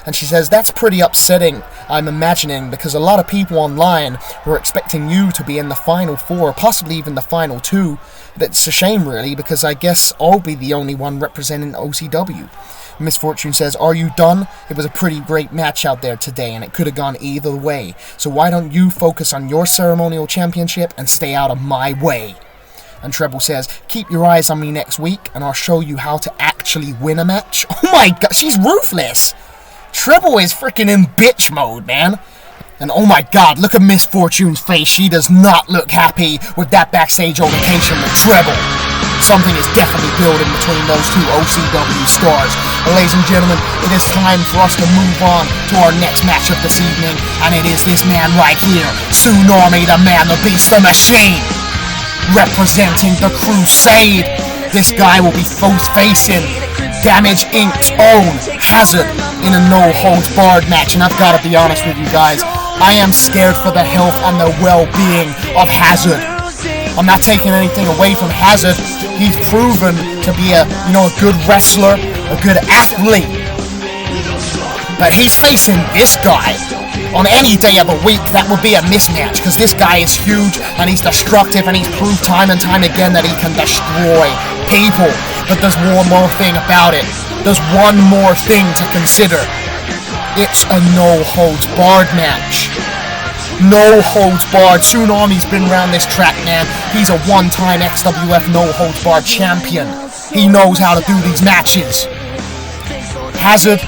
And she says, that's pretty upsetting, I'm imagining, because a lot of people online were expecting you to be in the Final 4, possibly even the Final 2. It's a shame, really, because I guess I'll be the only one representing OCW. Miss Fortune says, are you done? It was a pretty great match out there today, and it could have gone either way. So why don't you focus on your ceremonial championship and stay out of my way? And Treble says, keep your eyes on me next week, and I'll show you how to actually win a match. Oh my god, she's ruthless! Treble is freaking in bitch mode, man. And oh my god, look at Miss Fortune's face. She does not look happy with that backstage altercation with Treble. Something is definitely building between those two OCW stars. But ladies and gentlemen, it is time for us to move on to our next match of this evening. And it is this man right here, Sue Normie, the man, the beast, the machine. Representing the Crusade. This guy will be facing Damage Inc.'s own Hazard in a no-holds-barred match. And I've got to be honest with you guys, I am scared for the health and the well-being of Hazard. I'm not taking anything away from Hazard. He's proven to be a good wrestler, a good athlete. But he's facing this guy. On any day of the week, that would be a mismatch, because this guy is huge, and he's destructive, and he's proved time and time again that he can destroy people. But there's one more thing about it. There's one more thing to consider. It's a no-holds-barred match. No holds barred. Tsunami's been around this track, man. He's a one-time XWF no holds barred champion. He knows how to do these matches. Hazard,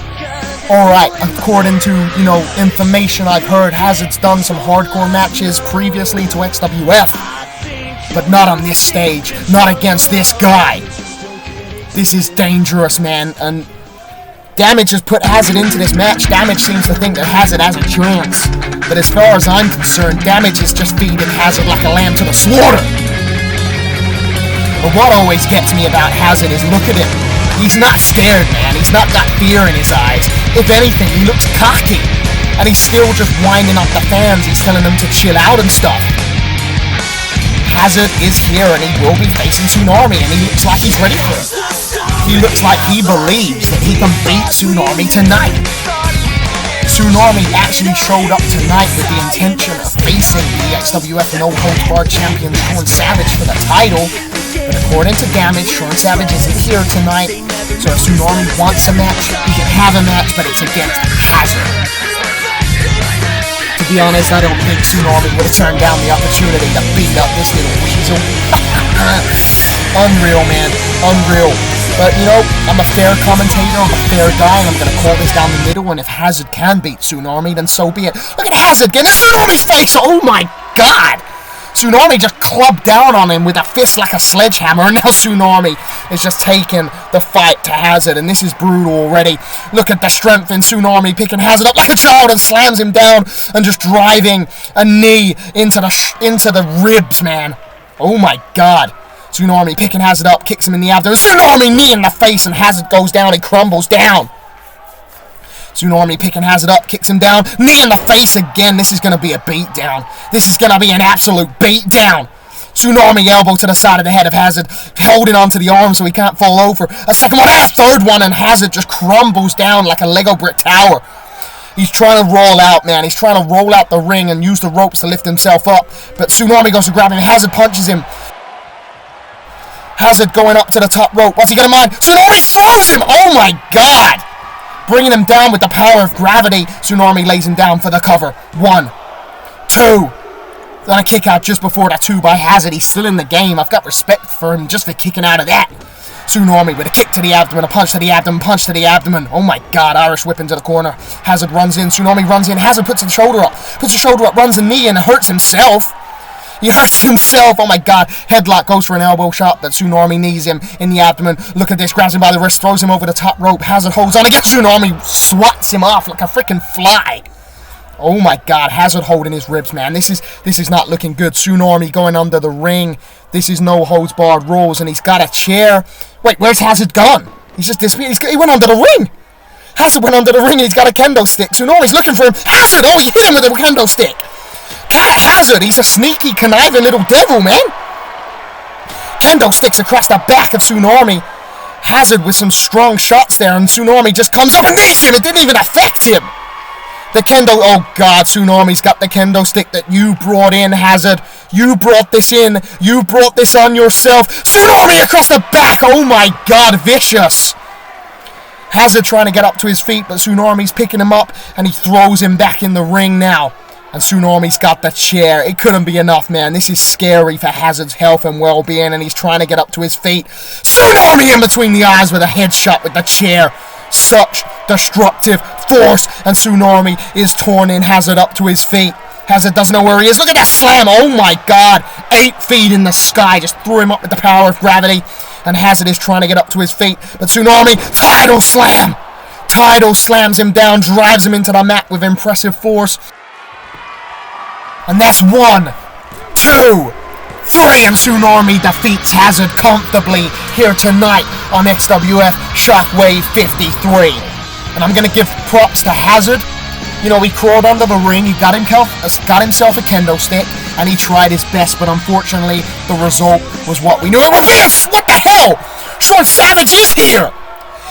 alright, according to, information I've heard, Hazard's done some hardcore matches previously to XWF, but not on this stage, not against this guy. This is dangerous, man, and Damage has put Hazard into this match. Damage seems to think that Hazard has a chance. But as far as I'm concerned, Damage is just feeding Hazard like a lamb to the slaughter. But what always gets me about Hazard is look at him. He's not scared, man. He's not got fear in his eyes. If anything, he looks cocky. And he's still just winding up the fans. He's telling them to chill out and stuff. Hazard is here and he will be facing Tsunami, and he looks like he's ready for it. He looks like he believes that he can beat Tsunami tonight. Tsunami actually showed up tonight with the intention of facing the XWF No Holds Barred champion Sean Savage for the title. But according to Damage, Sean Savage isn't here tonight. So if Tsunami wants a match, he can have a match, but it's against Hazard. To be honest, I don't think Tsunami would have turned down the opportunity to beat up this little weasel. Unreal, man. Unreal. But, I'm a fair commentator, I'm a fair guy, and I'm going to call this down the middle, and if Hazard can beat Tsunami, then so be it. Look at Hazard getting Tsunami's face! Oh my god! Tsunami just clubbed down on him with a fist like a sledgehammer, and now Tsunami is just taking the fight to Hazard, and this is brutal already. Look at the strength in Tsunami, picking Hazard up like a child and slams him down, and just driving a knee into the ribs, man. Oh my god. Tsunami picking Hazard up, kicks him in the abdomen. Tsunami knee in the face, and Hazard goes down and crumbles down. Tsunami picking Hazard up, kicks him down. Knee in the face again. This is going to be a beatdown. This is going to be an absolute beatdown. Tsunami elbow to the side of the head of Hazard, holding onto the arm so he can't fall over. A second one, and a third one, and Hazard just crumbles down like a Lego brick tower. He's trying to roll out, man. He's trying to roll out the ring and use the ropes to lift himself up. But Tsunami goes to grab him. Hazard punches him. Hazard going up to the top rope. What's he going to mind? Tsunami throws him! Oh my god! Bringing him down with the power of gravity. Tsunami lays him down for the cover. 1, 2. Then a kick out just before that 2 by Hazard. He's still in the game. I've got respect for him just for kicking out of that. Tsunami with a kick to the abdomen, a punch to the abdomen, punch to the abdomen. Oh my god, Irish whip into the corner. Hazard runs in, Tsunami runs in. Hazard puts the shoulder up, runs the knee and hurts himself. He hurts himself. Oh my god. Headlock goes for an elbow shot, but Tsunami knees him in the abdomen. Look at this. Grabs him by the wrist, throws him over the top rope. Hazard holds on again. Tsunami swats him off like a freaking fly. Oh my god. Hazard holding his ribs, man. This is not looking good. Tsunami going under the ring. This is no holds barred rules, and he's got a chair. Wait, where's Hazard gone? He's just disappeared. He went under the ring. Hazard went under the ring. He's got a kendo stick. Tsunami's looking for him. Hazard! Oh, he hit him with a kendo stick. Hazard, he's a sneaky, conniving little devil, man. Kendo sticks across the back of Tsunami. Hazard with some strong shots there, and Tsunami just comes up and knees him. It didn't even affect him. The kendo, oh god, Tsunami's got the kendo stick that you brought in, Hazard. You brought this in. You brought this on yourself. Tsunami across the back. Oh my god, vicious. Hazard trying to get up to his feet, but Tsunami's picking him up, and he throws him back in the ring now. And Tsunami's got the chair. It couldn't be enough, man. This is scary for Hazard's health and well-being, and he's trying to get up to his feet. Tsunami in between the eyes with a headshot with the chair. Such destructive force, and Tsunami is turning Hazard up to his feet. Hazard doesn't know where he is. Look at that slam. Oh my god. 8 feet in the sky. Just threw him up with the power of gravity. And Hazard is trying to get up to his feet. But Tsunami, tidal slam. Tidal slams him down, drives him into the mat with impressive force. And that's 1, 2, 3, and Tsunami defeats Hazard comfortably here tonight on XWF Shockwave 53. And I'm going to give props to Hazard. He crawled under the ring, he got himself a kendo stick, and he tried his best, but unfortunately, the result was what we knew. It was this! What the hell? Sean Savage is here!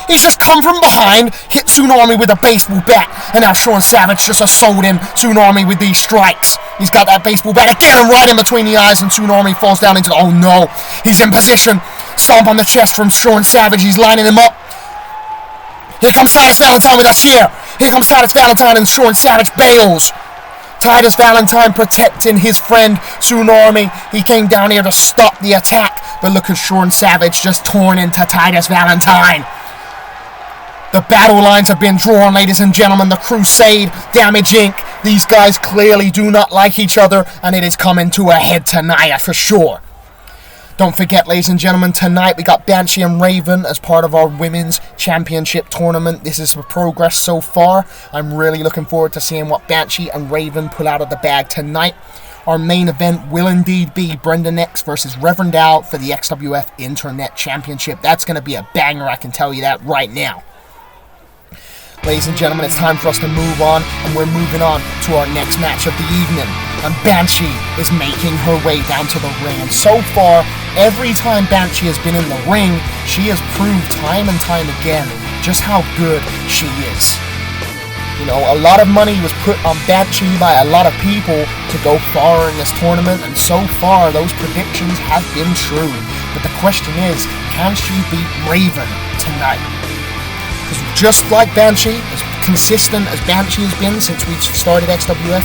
He's just come from behind, hit Tsunami with a baseball bat, and now Sean Savage just assaulted Tsunami with these strikes. He's got that baseball bat again and right in between the eyes, and Tsunami falls down into the... Oh no, he's in position. Stomp on the chest from Sean Savage. He's lining him up. Here comes Titus Valentine with a chair. Here comes Titus Valentine, and Sean Savage bails. Titus Valentine protecting his friend Tsunami. He came down here to stop the attack, but look at Sean Savage just torn into Titus Valentine. The battle lines have been drawn, ladies and gentlemen. The Crusade, Damage Inc. These guys clearly do not like each other, and it is coming to a head tonight for sure. Don't forget, ladies and gentlemen, tonight we got Banshee and Raven as part of our Women's Championship tournament. This is the progress so far. I'm really looking forward to seeing what Banshee and Raven pull out of the bag tonight. Our main event will indeed be Brendan X versus Reverend out for the XWF Internet Championship. That's going to be a banger, I can tell you that right now. Ladies and gentlemen, it's time for us to move on, and we're moving on to our next match of the evening. And Banshee is making her way down to the ring. And so far, every time Banshee has been in the ring, she has proved time and time again just how good she is. You know, a lot of money was put on Banshee by a lot of people to go far in this tournament, and so far those predictions have been true. But the question is, can she beat Raven tonight? Because just like Banshee, as consistent as Banshee has been since we started XWF,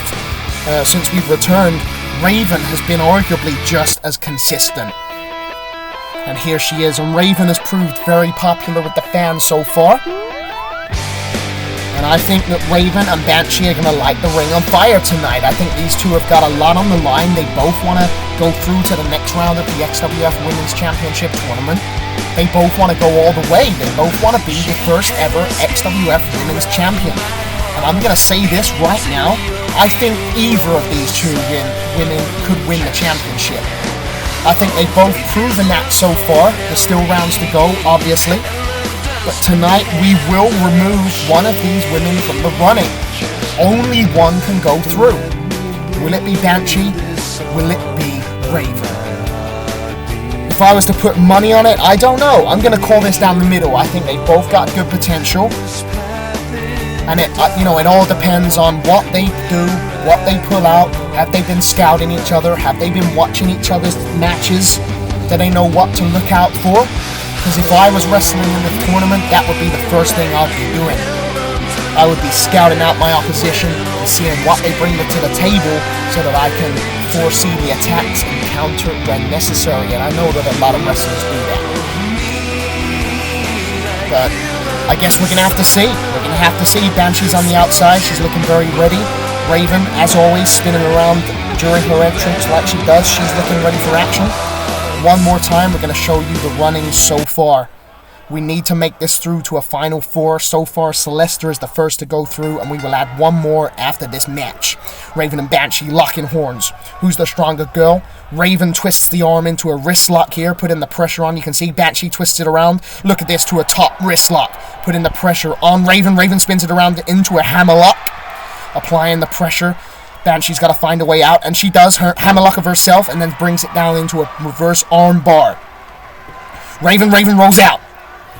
since we've returned, Raven has been arguably just as consistent. And here she is, and Raven has proved very popular with the fans so far. And I think that Raven and Banshee are going to light the ring on fire tonight. I think these two have got a lot on the line. They both want to go through to the next round of the XWF Women's Championship tournament. They both want to go all the way. They both want to be the first ever XWF Women's Champion. And I'm going to say this right now. I think either of these two women could win the championship. I think they've both proven that so far. There's still rounds to go, obviously. But tonight, we will remove one of these women from the running. Only one can go through. Will it be Banshee? Will it be Raven? If I was to put money on it, I don't know. I'm going to call this down the middle. I think they both got good potential. And it all depends on what they do, what they pull out. Have they been scouting each other? Have they been watching each other's matches? Do they know what to look out for? Because if I was wrestling in the tournament, that would be the first thing I'd be doing. I would be scouting out my opposition and seeing what they bring to the table so that I can foresee the attacks and counter when necessary. And I know that a lot of wrestlers do that. But I guess we're going to have to see. We're going to have to see. Banshee's on the outside. She's looking very ready. Raven, as always, spinning around during her entrance like she does. She's looking ready for action. One more time, we're going to show you the runnings so far. We need to make this through to a final four. So far, Celesta is the first to go through, and we will add one more after this match. Raven and Banshee locking horns. Who's the stronger girl? Raven twists the arm into a wrist lock here, putting the pressure on. You can see Banshee twists it around. Look at this, to a top wrist lock. Putting the pressure on Raven. Raven spins it around into a hammerlock. Applying the pressure. Banshee's got to find a way out, and she does her hammerlock of herself and then brings it down into a reverse arm bar. Raven rolls out.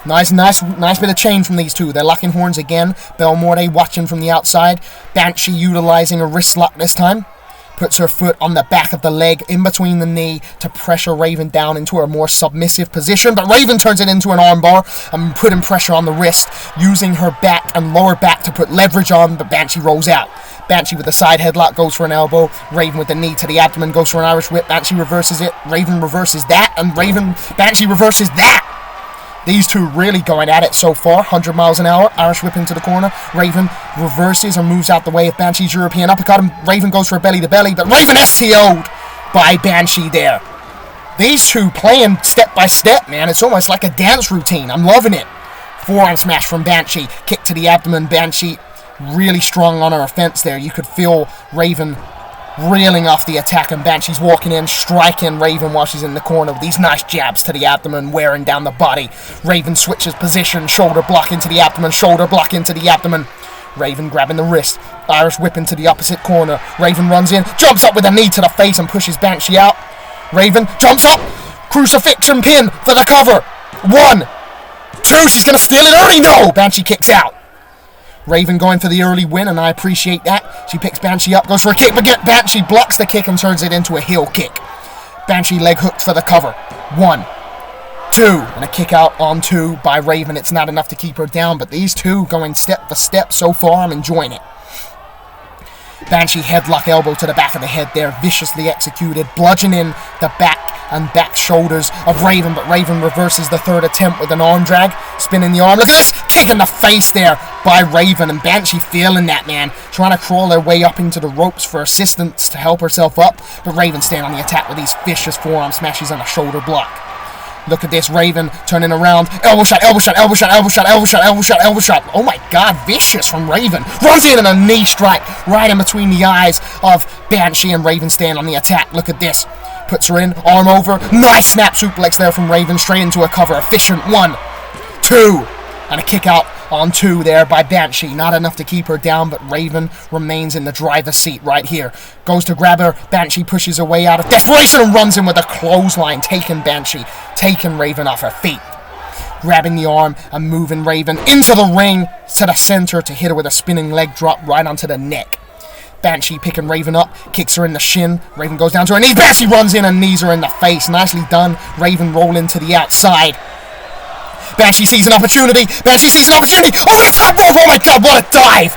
Nice bit of change from these two. They're locking horns again. Belmorte watching from the outside. Banshee utilizing a wrist lock this time. Puts her foot on the back of the leg in between the knee to pressure Raven down into a more submissive position. But Raven turns it into an armbar and putting pressure on the wrist, using her back and lower back to put leverage on, but Banshee rolls out. Banshee with the side headlock goes for an elbow. Raven with the knee to the abdomen goes for an Irish whip. Banshee reverses it. Raven reverses that, and Banshee reverses that. These two really going at it so far. 100 miles an hour. Irish whip into the corner. Raven reverses or moves out the way of Banshee's European uppercut. And Raven goes for a belly-to-belly, but Raven STO'd by Banshee there. These two playing step by step, man. It's almost like a dance routine. I'm loving it. Forearm smash from Banshee. Kick to the abdomen. Banshee really strong on her offense there. You could feel Raven reeling off the attack, and Banshee's walking in, striking Raven while she's in the corner with these nice jabs to the abdomen, wearing down the body. Raven switches position, shoulder block into the abdomen, shoulder block into the abdomen. Raven grabbing the wrist, Irish whip into the opposite corner. Raven runs in, jumps up with a knee to the face and pushes Banshee out. Raven jumps up, crucifixion pin for the cover. 1, 2, she's going to steal it early. No, Banshee kicks out. Raven going for the early win, and I appreciate that. She picks Banshee up, goes for a kick, but Banshee blocks the kick and turns it into a heel kick. Banshee leg hooked for the cover. 1, 2, and a kick out on 2 by Raven. It's not enough to keep her down, but these two going step for step so far. I'm enjoying it. Banshee headlock elbow to the back of the head there, viciously executed, bludgeoning the back and back shoulders of Raven, but Raven reverses the third attempt with an arm drag, spinning the arm. Look at this, kick in the face there by Raven, and Banshee feeling that, man, trying to crawl her way up into the ropes for assistance to help herself up, but Raven staying on the attack with these vicious forearm smashes and a shoulder block. Look at this, Raven turning around, elbow shot, elbow shot, elbow shot, elbow shot, elbow shot, elbow shot, elbow shot. Oh my god, vicious from Raven. Runs in and a knee strike right in between the eyes of Banshee, and Raven staying on the attack. Look at this. Puts her in, arm over. Nice snap suplex there from Raven, straight into a cover. Efficient. 1, 2, and a kick out on 2 there by Banshee. Not enough to keep her down, but Raven remains in the driver's seat right here. Goes to grab her. Banshee pushes her way out of desperation and runs in with a clothesline, taking Banshee, taking Raven off her feet. Grabbing the arm and moving Raven into the ring to the center to hit her with a spinning leg drop right onto the neck. Banshee picking Raven up, kicks her in the shin. Raven goes down to her knees. Banshee runs in and knees her in the face. Nicely done. Raven rolling to the outside. Banshee sees an opportunity. Banshee sees an opportunity. Over the top rope. Oh my god, what a dive.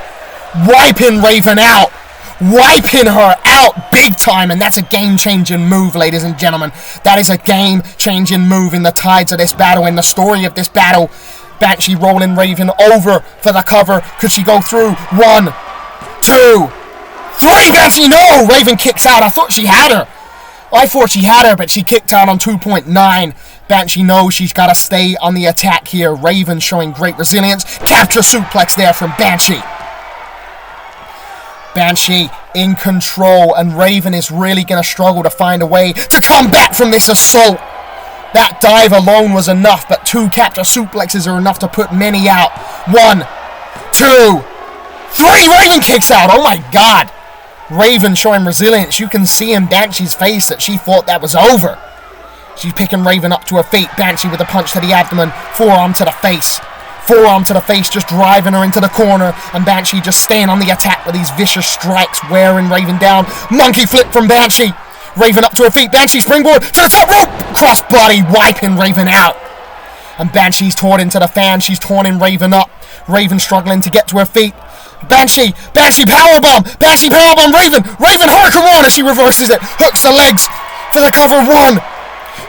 Wiping Raven out. Wiping her out big time. And that's a game-changing move, ladies and gentlemen. That is a game-changing move in the tides of this battle, in the story of this battle. Banshee rolling Raven over for the cover. Could she go through? 1, 2, 3. Banshee, no! Raven kicks out. I thought she had her. But she kicked out on 2.9. Banshee knows she's got to stay on the attack here. Raven showing great resilience. Capture suplex there from Banshee. Banshee in control, and Raven is really going to struggle to find a way to come back from this assault. That dive alone was enough, but 2 capture suplexes are enough to put many out. 1, 2, 3. Raven kicks out. Oh my god. Raven showing resilience. You can see in Banshee's face that she thought that was over. She's picking Raven up to her feet. Banshee with a punch to the abdomen. Forearm to the face. Forearm to the face, just driving her into the corner. And Banshee just staying on the attack with these vicious strikes, wearing Raven down. Monkey flip from Banshee. Raven up to her feet. Banshee springboard to the top rope. Crossbody wiping Raven out. And Banshee's torn into the fan. She's torning Raven up. Raven struggling to get to her feet. Banshee powerbomb, Raven Hurricane as she reverses it, hooks the legs for the cover. 1,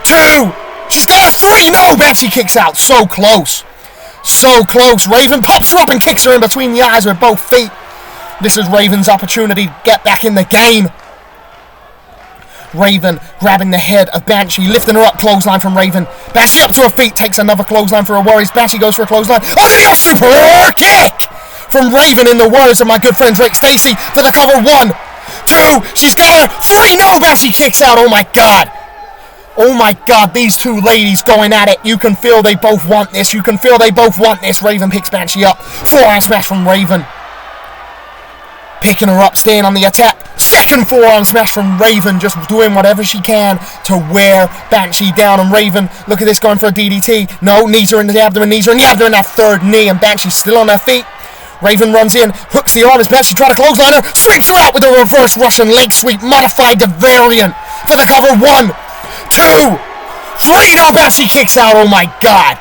2, she's got a 3, no, Banshee kicks out, so close, Raven pops her up and kicks her in between the eyes with both feet. This is Raven's opportunity to get back in the game. Raven grabbing the head of Banshee, lifting her up, clothesline from Raven. Banshee up to her feet, takes another clothesline for her worries. Banshee goes for a clothesline, oh, super kick from Raven, in the words of my good friend Drake Stacy, for the cover. 1, 2, she's got her 3, no, Banshee kicks out. Oh my god, these two ladies going at it. You can feel they both want this. Raven picks Banshee up. Forearm smash from Raven. Picking her up, staying on the attack. Second forearm smash from Raven, just doing whatever she can to wear Banshee down. And Raven, look at this, going for a DDT. No, knees her in the abdomen, that third knee, and Banshee's still on her feet. Raven runs in, hooks the arm as Banshee tries to clothesline her, sweeps her out with a reverse Russian leg sweep, modified to variant for the cover. 1, 2, 3, no, Banshee kicks out. Oh my god,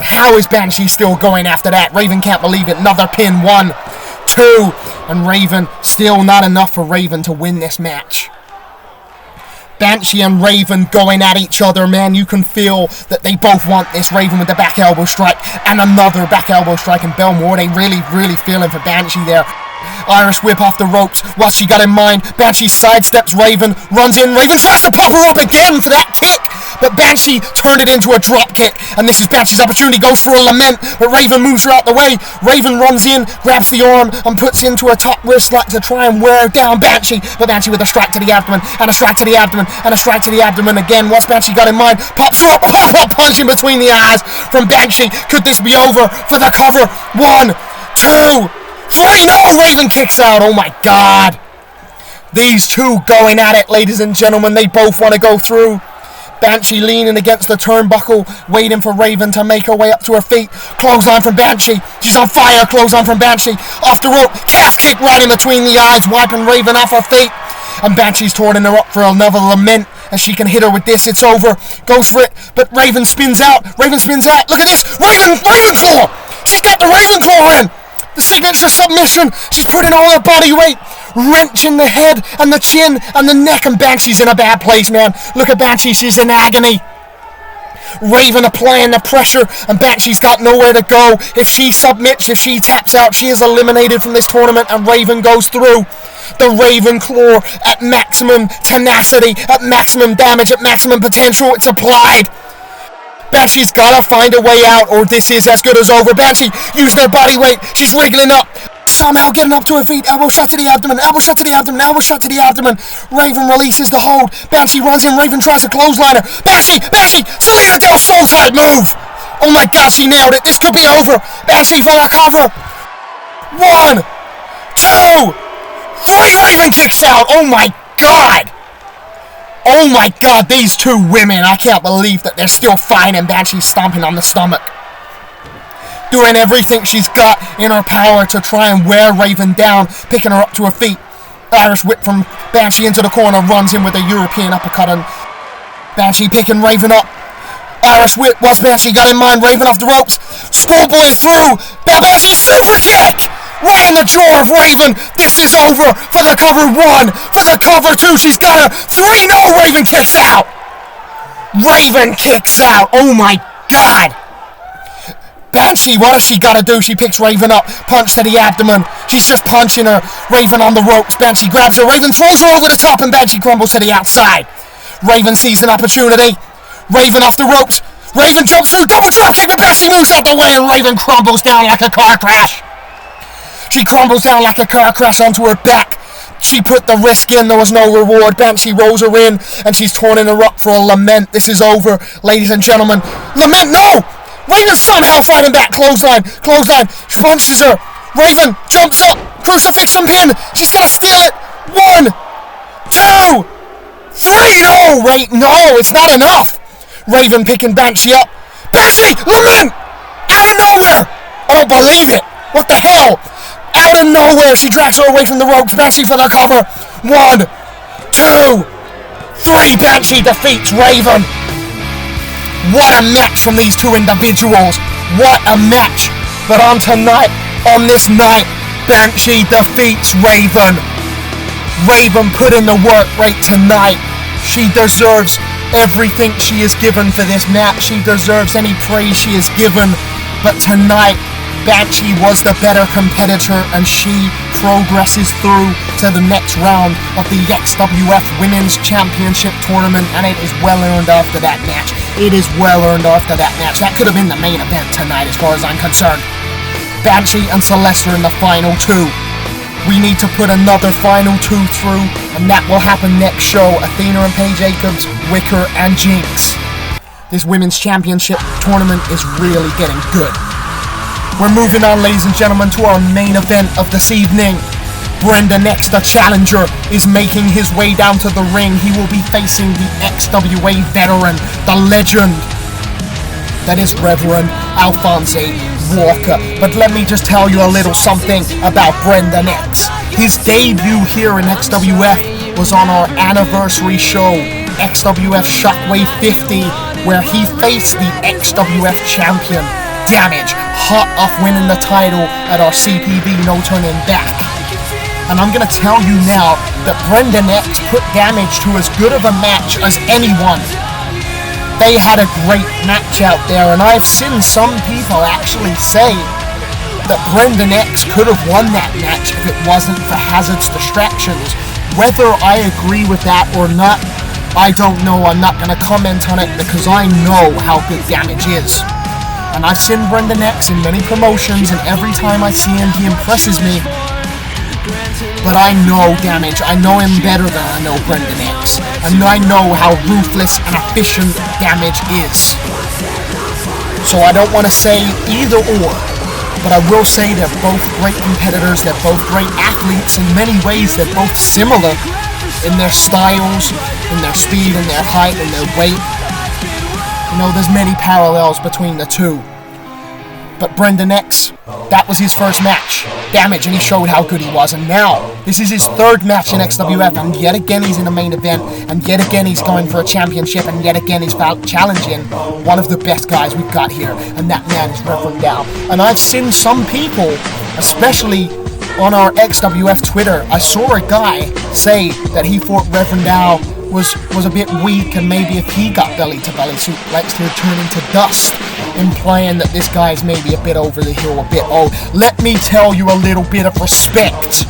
how is Banshee still going after that? Raven can't believe it. Another pin. 1, 2, and Raven, still not enough for Raven to win this match. Banshee and Raven going at each other, man. You can feel that they both want this. Raven with the back elbow strike and another back elbow strike, and Belmore, they really feeling for Banshee there. Irish whip off the ropes. What's she got in mind? Banshee sidesteps Raven, runs in. Raven tries to pop her up again for that kick, but Banshee turned it into a drop kick, and this is Banshee's opportunity. Goes for a lament, but Raven moves her out the way. Raven runs in, grabs the arm, and puts into her top wrist lock to try and wear down Banshee, but Banshee with a strike to the abdomen, and a strike to the abdomen, and a strike to the abdomen again. What's Banshee got in mind? Pops her up, pop-up punch in between the eyes from Banshee. Could this be over for the cover? 1, 2, 3, no, Raven kicks out. Oh my god. These two going at it, ladies and gentlemen. They both want to go through. Banshee leaning against the turnbuckle, waiting for Raven to make her way up to her feet. Clothesline from Banshee. She's on fire. Clothesline from Banshee. Off the rope. Calf kick right in between the eyes, wiping Raven off her feet. And Banshee's turning her up for another lament. As she can hit her with this, it's over. Goes for it, but Raven spins out. Raven spins out. Look at this. Ravenclaw. She's got the Ravenclaw in. The signature submission. She's putting all her body weight, wrenching the head and the chin and the neck, and Banshee's in a bad place, man. Look at Banshee, she's in agony. Raven applying the pressure, and Banshee's got nowhere to go. If she submits, if she taps out, she is eliminated from this tournament, and Raven goes through. The Ravenclaw at maximum tenacity, at maximum damage, at maximum potential. It's applied. Banshee's gotta find a way out, or this is as good as over. Banshee using her body weight. She's wriggling up. Somehow getting up to her feet. Elbow shot to the abdomen. Elbow shot to the abdomen. Elbow shot to the abdomen. Raven releases the hold. Banshee runs in. Raven tries to clothesline her. Banshee! Selena Del Sol type move! Oh my god, she nailed it. This could be over. Banshee for the cover. 1, 2, 3. Raven kicks out. Oh my god! Oh my god, these two women. I can't believe that they're still fighting. Banshee's stomping on the stomach. Doing everything she's got in her power to try and wear Raven down, picking her up to her feet. Irish whip from Banshee into the corner, runs in with a European uppercut, and Banshee picking Raven up. Irish whip, what's Banshee got in mind? Raven off the ropes. Schoolboy through. Banshee super kick! Right in the jaw of Raven. This is over for the cover 1. For the cover 2, she's got her 3. No, Raven kicks out. Raven kicks out. Oh my god. Banshee, what has she got to do? She picks Raven up. Punch to the abdomen. She's just punching her. Raven on the ropes. Banshee grabs her. Raven throws her over the top, and Banshee crumbles to the outside. Raven sees an opportunity. Raven off the ropes. Raven jumps through. Double drop kick, but Banshee moves out the way, and Raven crumbles down like a car crash. She crumbles down like a car crash onto her back. She put the risk in. There was no reward. Banshee rolls her in, and she's turning her up for a lament. This is over, ladies and gentlemen. Lament, no! Raven somehow fighting back. Clothesline. She punches her. Raven jumps up. Crucifix and pin. She's gonna steal it. 1, 2, 3. No, no, it's not enough. Raven picking Banshee up. Banshee, lament! Out of nowhere! I don't believe it. What the hell? Out of nowhere, she drags her away from the ropes. Banshee for the cover. 1, 2, 3. Banshee defeats Raven. What a match from these two individuals. What a match. But on this night, Banshee defeats Raven. Raven put in the work right tonight. She deserves everything she is given for this match. She deserves any praise she is given. But tonight, Banshee was the better competitor, and she progresses through to the next round of the XWF Women's Championship tournament, and it is well earned after that match. It is well earned after that match. That could have been the main event tonight as far as I'm concerned. Banshee and Celeste are in the final 2. We need to put another final 2 through, and that will happen next show. Athena and Paige Jacobs, Wicker and Jinx. This Women's Championship tournament is really getting good. We're moving on, ladies and gentlemen, to our main event of this evening. Brendan X, the challenger, is making his way down to the ring. He will be facing the XWA Veteran, the legend that is Reverend Alphonse Walker. But let me just tell you a little something about Brendan X. His debut here in XWF was on our anniversary show, XWF Shockwave 50, where he faced the XWF champion, Damage, hot off winning the title at our CPV No Turning Back. And I'm going to tell you now that Brendan X put Damage to as good of a match as anyone. They had a great match out there, and I've seen some people actually say that Brendan X could have won that match if it wasn't for Hazard's distractions. Whether I agree with that or not, I don't know. I'm not going to comment on it because I know how good Damage is. And I've seen Brendan X in many promotions, and every time I see him, he impresses me. But I know Damage. I know him better than I know Brendan X. And I know how ruthless and efficient Damage is. So I don't want to say either or, but I will say they're both great competitors. They're both great athletes. In many ways, they're both similar in their styles, in their speed, in their height, in their weight. You know, there's many parallels between the two. But Brendan X, that was his first match. Damage, and he showed how good he was. And now, this is his third match in XWF, and yet again he's in the main event, and yet again he's going for a championship, and yet again he's challenging one of the best guys we've got here, and that man is Reverend Dow. And I've seen some people, especially on our XWF Twitter, I saw a guy say that he thought Reverend Dow was a bit weak, and maybe if he got belly-to-belly suplexed, he'd turn into dust, implying that this guy's maybe a bit over the hill, a bit old. Let me tell you a little bit of respect.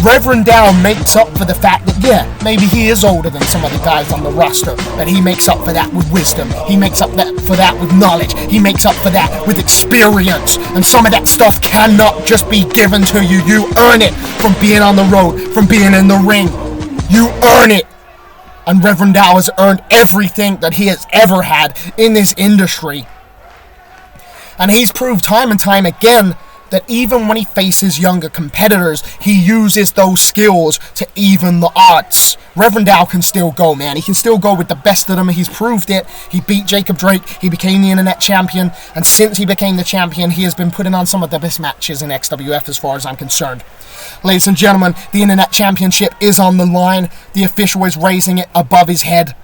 Reverend Dow makes up for the fact that, yeah, maybe he is older than some of the guys on the roster, but he makes up for that with wisdom. He makes up for that with knowledge. He makes up for that with experience. And some of that stuff cannot just be given to you. You earn it from being on the road, from being in the ring. You earn it. And Reverend Dow has earned everything that he has ever had in this industry. And he's proved time and time again that even when he faces younger competitors, he uses those skills to even the odds. Reverend Dow can still go, man. He can still go with the best of them. He's proved it. He beat Jacob Drake. He became the Internet Champion. And since he became the champion, he has been putting on some of the best matches in XWF as far as I'm concerned. Ladies and gentlemen, the Internet Championship is on the line. The official is raising it above his head.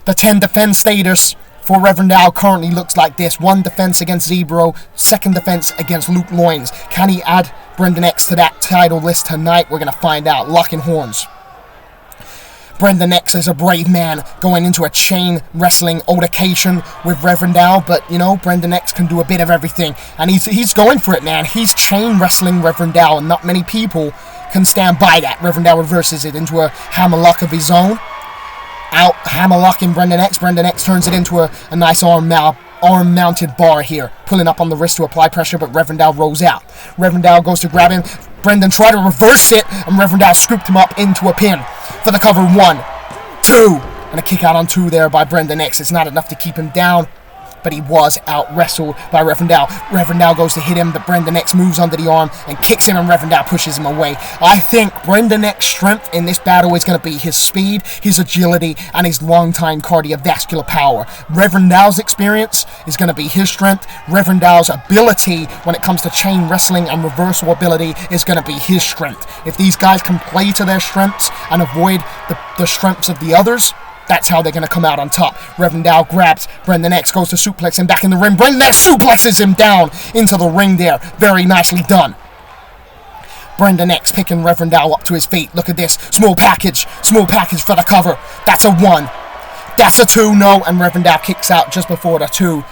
The 10 defense status for Reverend Dow currently looks like this. 1 defense against Zebro, 2nd defense against Luke Loins. Can he add Brendan X to that title list tonight? We're going to find out. Locking horns. Brendan X is a brave man going into a chain wrestling altercation with Reverend Dow, but, you know, Brendan X can do a bit of everything, and he's going for it, man. He's chain wrestling Reverend Dow, and not many people can stand by that. Reverend Dow reverses it into a hammerlock of his own. Out hammerlocking Brendan X. Brendan X turns it into a nice arm-mounted bar here, pulling up on the wrist to apply pressure, but Reverend Dow rolls out. Reverend Dow goes to grab him. Brendan tried to reverse it, and Reverend Dow scooped him up into a pin for the cover. 1, 2, and a kick out on 2 there by Brendan X. It's not enough to keep him down, but he was out-wrestled by Reverend Dow. Reverend Dow goes to hit him, but Brendan X moves under the arm and kicks him, and Reverend Dow pushes him away. I think Brendan X's strength in this battle is going to be his speed, his agility, and his long-time cardiovascular power. Reverend Dow's experience is going to be his strength. Reverend Dow's ability when it comes to chain wrestling and reversal ability is going to be his strength. If these guys can play to their strengths and avoid the strengths of the others, that's how they're going to come out on top. Reverend Dow grabs Brendan X, goes to suplex him back in the ring. Brendan X suplexes him down into the ring there. Very nicely done. Brendan X picking Reverend Dow up to his feet. Look at this. Small package for the cover. That's a 1. That's a 2, no. And Reverend Dow kicks out just before the 2.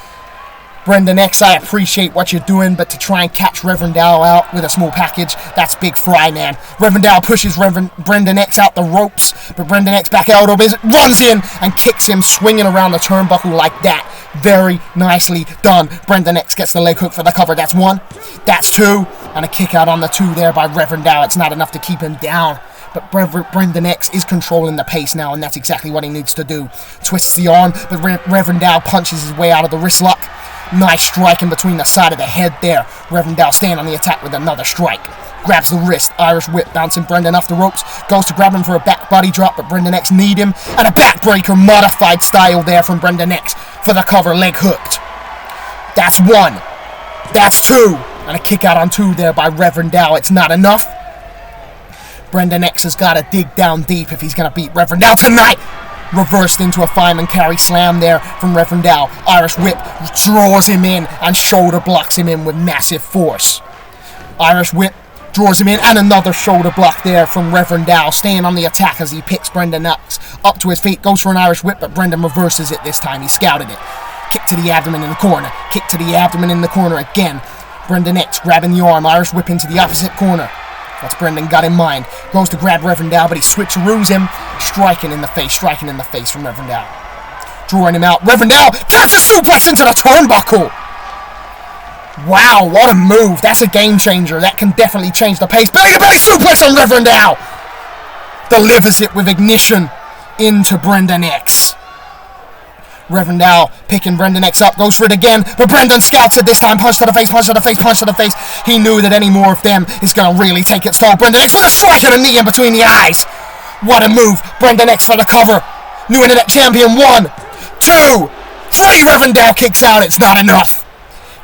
Brendan X, I appreciate what you're doing, but to try and catch Reverend Dow out with a small package, that's big fry, man. Reverend Dow pushes Brendan X out the ropes, but Brendan X back out, runs in and kicks him, swinging around the turnbuckle like that. Very nicely done. Brendan X gets the leg hook for the cover. That's 1. That's 2. And a kick out on the 2 there by Reverend Dow. It's not enough to keep him down. But Brendan X is controlling the pace now, and that's exactly what he needs to do. Twists the arm, but Reverend Dow punches his way out of the wrist lock. Nice strike in between the side of the head there. Reverend Dow staying on the attack with another strike. Grabs the wrist. Irish whip bouncing Brendan off the ropes. Goes to grab him for a back body drop, but Brendan X need him. And a backbreaker modified style there from Brendan X for the cover, leg hooked. That's 1. That's 2. And a kick out on 2 there by Reverend Dow. It's not enough. Brendan X has got to dig down deep if he's going to beat Reverend Dow tonight. Reversed into a fireman carry slam there from Reverend Dow. Irish whip draws him in and shoulder blocks him in with massive force. Irish whip draws him in, and another shoulder block there from Reverend Dow, staying on the attack as he picks Brendan X up to his feet. Goes for an Irish whip, but Brendan reverses it this time. He scouted it. Kick to the abdomen in the corner. Kick to the abdomen in the corner again. Brendan X grabbing the arm. Irish whip into the opposite corner. What's Brendan got in mind? Goes to grab Reverend Dow, but he switcheroos him. Striking in the face from Reverend Dow. Drawing him out. Reverend Dow turns the suplex into the turnbuckle. Wow, what a move. That's a game changer. That can definitely change the pace. Belly to belly suplex on Reverend Dow. Delivers it with ignition into Brendan X. Reverend Dow picking Brendan X up, goes for it again, but Brendan scouts it this time. Punch to the face, punch to the face, punch to the face. He knew that any more of them is going to really take its toll. Brendan X with a strike and a knee in between the eyes. What a move. Brendan X for the cover. New Internet Champion 1, 2, 3. Reverend kicks out. It's not enough.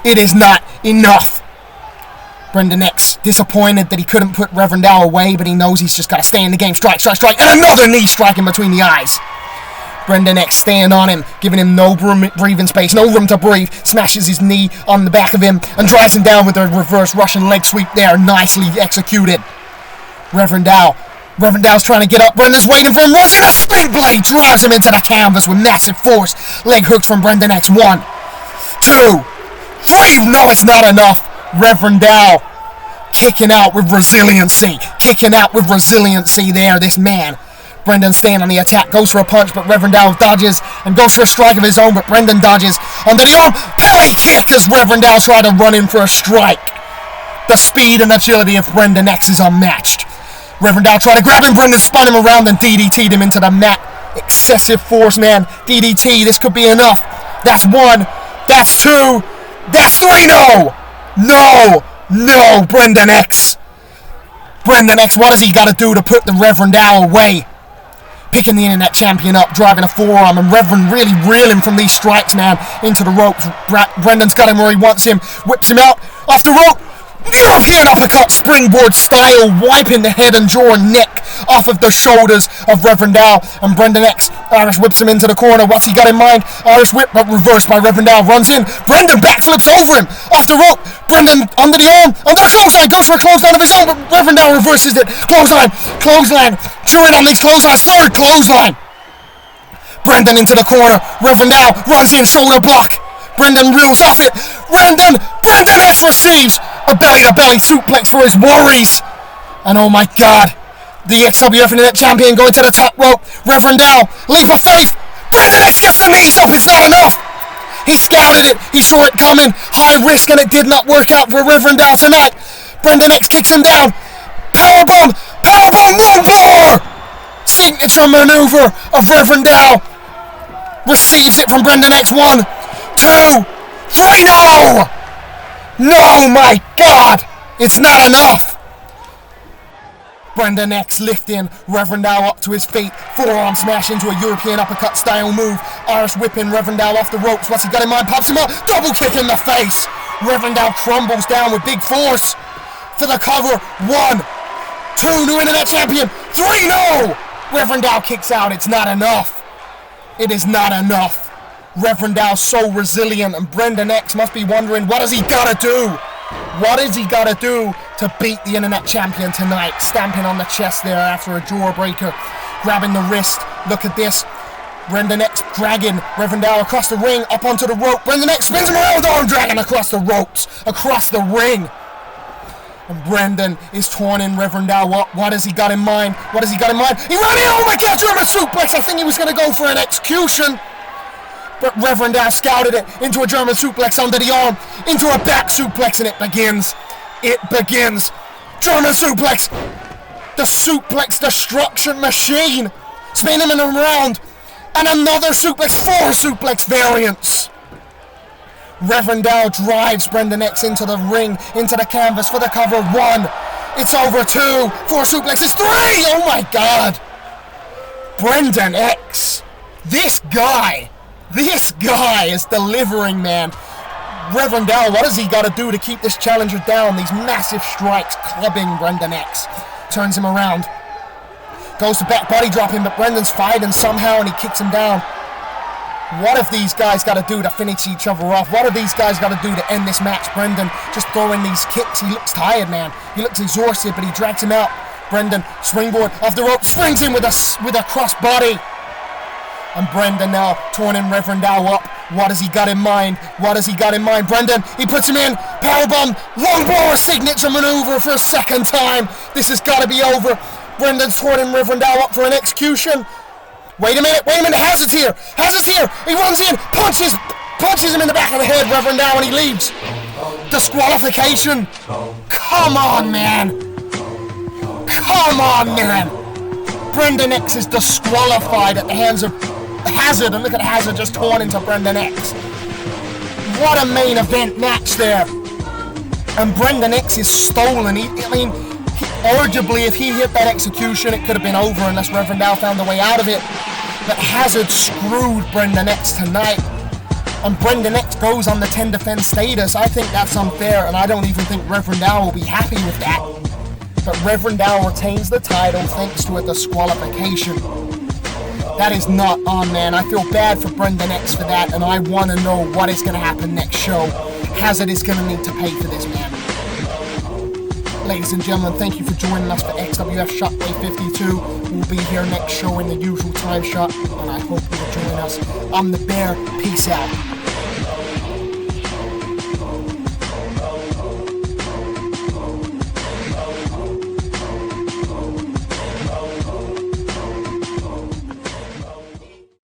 It is not enough. Brendan X disappointed that he couldn't put Reverend away, but he knows he's just got to stay in the game. Strike, strike, strike, and another knee strike in between the eyes. Brendan X staying on him, giving him no breathing space, no room to breathe. Smashes his knee on the back of him and drives him down with a reverse Russian leg sweep there. Nicely executed. Revendow's trying to get up. Brendan's waiting for him. Runs in a spin blade. Drives him into the canvas with massive force. Leg hooks from Brendan X. 1, 2, 3. No, it's not enough. Reverend kicking out with resiliency. Kicking out with resiliency there, this man. Brendan staying on the attack, goes for a punch, but Reverend dodges and goes for a strike of his own, but Brendan dodges. Under the arm, belly kick as Reverend tried to run in for a strike. The speed and agility of Brendan X is unmatched. Reverend tried to grab him, Brendan spun him around and DDT'd him into the mat. Excessive force, man. DDT, this could be enough. That's 1, that's 2, that's 3, no, Brendan X. What has he got to do to put the Reverend away? Picking the Internet Champion up, driving a forearm, and Reverend really reeling from these strikes, man, into the ropes. Brendan's got him where he wants him, whips him out, off the rope, European uppercut, springboard style, wiping the head and jaw and neck off of the shoulders of Reverend and Brendan X. Irish whips him into the corner. What's he got in mind? Irish whip, but reversed by Reverend runs in. Brendan backflips over him, off the rope. Brendan under the arm, under the clothesline, goes for a clothesline of his own, but Reverend reverses it. Clothesline, chewing on these clotheslines, third clothesline. Brendan into the corner. Reverend runs in, shoulder block. Brendan reels off it. Brendan X receives a belly-to-belly suplex for his worries. And oh my God, the XWF Internet Champion going to the top rope. Reverend leap of faith. Brendan X gets the knees up. It's not enough. He scouted it. He saw it coming. High risk, and it did not work out for Reverend tonight. Brendan X kicks him down. Powerbomb, one blower. Signature maneuver of Reverend receives it from Brendan X. 1, 2, 3, no, my God, it's not enough. Brendan X lifting Reverend up to his feet, forearm smash into a European uppercut style move. Irish whipping Reverend off the ropes. What's he got in mind? Pops him up, double kick in the face. Reverend crumbles down with big force for the cover. 1, 2, new Internet Champion. 3, no. Reverend kicks out. It's not enough. It is not enough. Reverend so resilient, and Brendan X must be wondering, what has he got to do? What has he got to do to beat the Internet Champion tonight? Stamping on the chest there after a jawbreaker, grabbing the wrist. Look at this. Brendan X dragging Reverend across the ring, up onto the rope. Brendan X spins him around, arm dragging across the ropes, across the ring. And Brendan is taunting Reverend up. What has he got in mind? He ran in, oh my God, German suplex. I think he was going to go for an execution. But Reverend scouted it into a German suplex under the arm, into a back suplex, and it begins. German suplex. The suplex destruction machine. Spinning him around. And another suplex, 4 suplex variants. Reverend drives Brendan X into the ring, into the canvas for the cover. 1. It's over. 2. 4 suplexes. 3. Oh my God. Brendan X. This guy is delivering, man. Reverend what has he got to do to keep this challenger down? These massive strikes clubbing Brendan X. Turns him around. Goes to back body drop him, but Brendan's fighting somehow and he kicks him down. What have these guys got to do to finish each other off? What have these guys got to do to end this match? Brendan just throwing these kicks. He looks tired, man. He looks exhausted, but he drags him out. Brendan, springboard off the rope, springs in with a cross body. And Brendan now taunting Reverend up. What has he got in mind? Brendan, he puts him in. Powerbomb, long blower, signature maneuver for a second time. This has got to be over. Brendan's taunting Reverend up for an execution. Wait a minute, Hazard's here. He runs in, punches him in the back of the head, Reverend and he leaves. Disqualification. Come on, man. Brendan X is disqualified at the hands of Hazard, and look at Hazard just torn into Brendan X. What a main event match there. And Brendan X is stolen. Arguably, if he hit that execution, it could have been over unless Reverend found a way out of it. But Hazard screwed Brendan X tonight. And Brendan X goes on the 10 defense status. I think that's unfair, and I don't even think Reverend Al will be happy with that. But Reverend Al retains the title thanks to a disqualification. That is not on, man. I feel bad for Brendan X for that, and I want to know what is going to happen next show. Hazard is going to need to pay for this, man. Ladies and gentlemen, thank you for joining us for XWF Shockwave 52. We'll be here next show in the usual time slot, and I hope you'll join us. I'm the Bear. Peace out.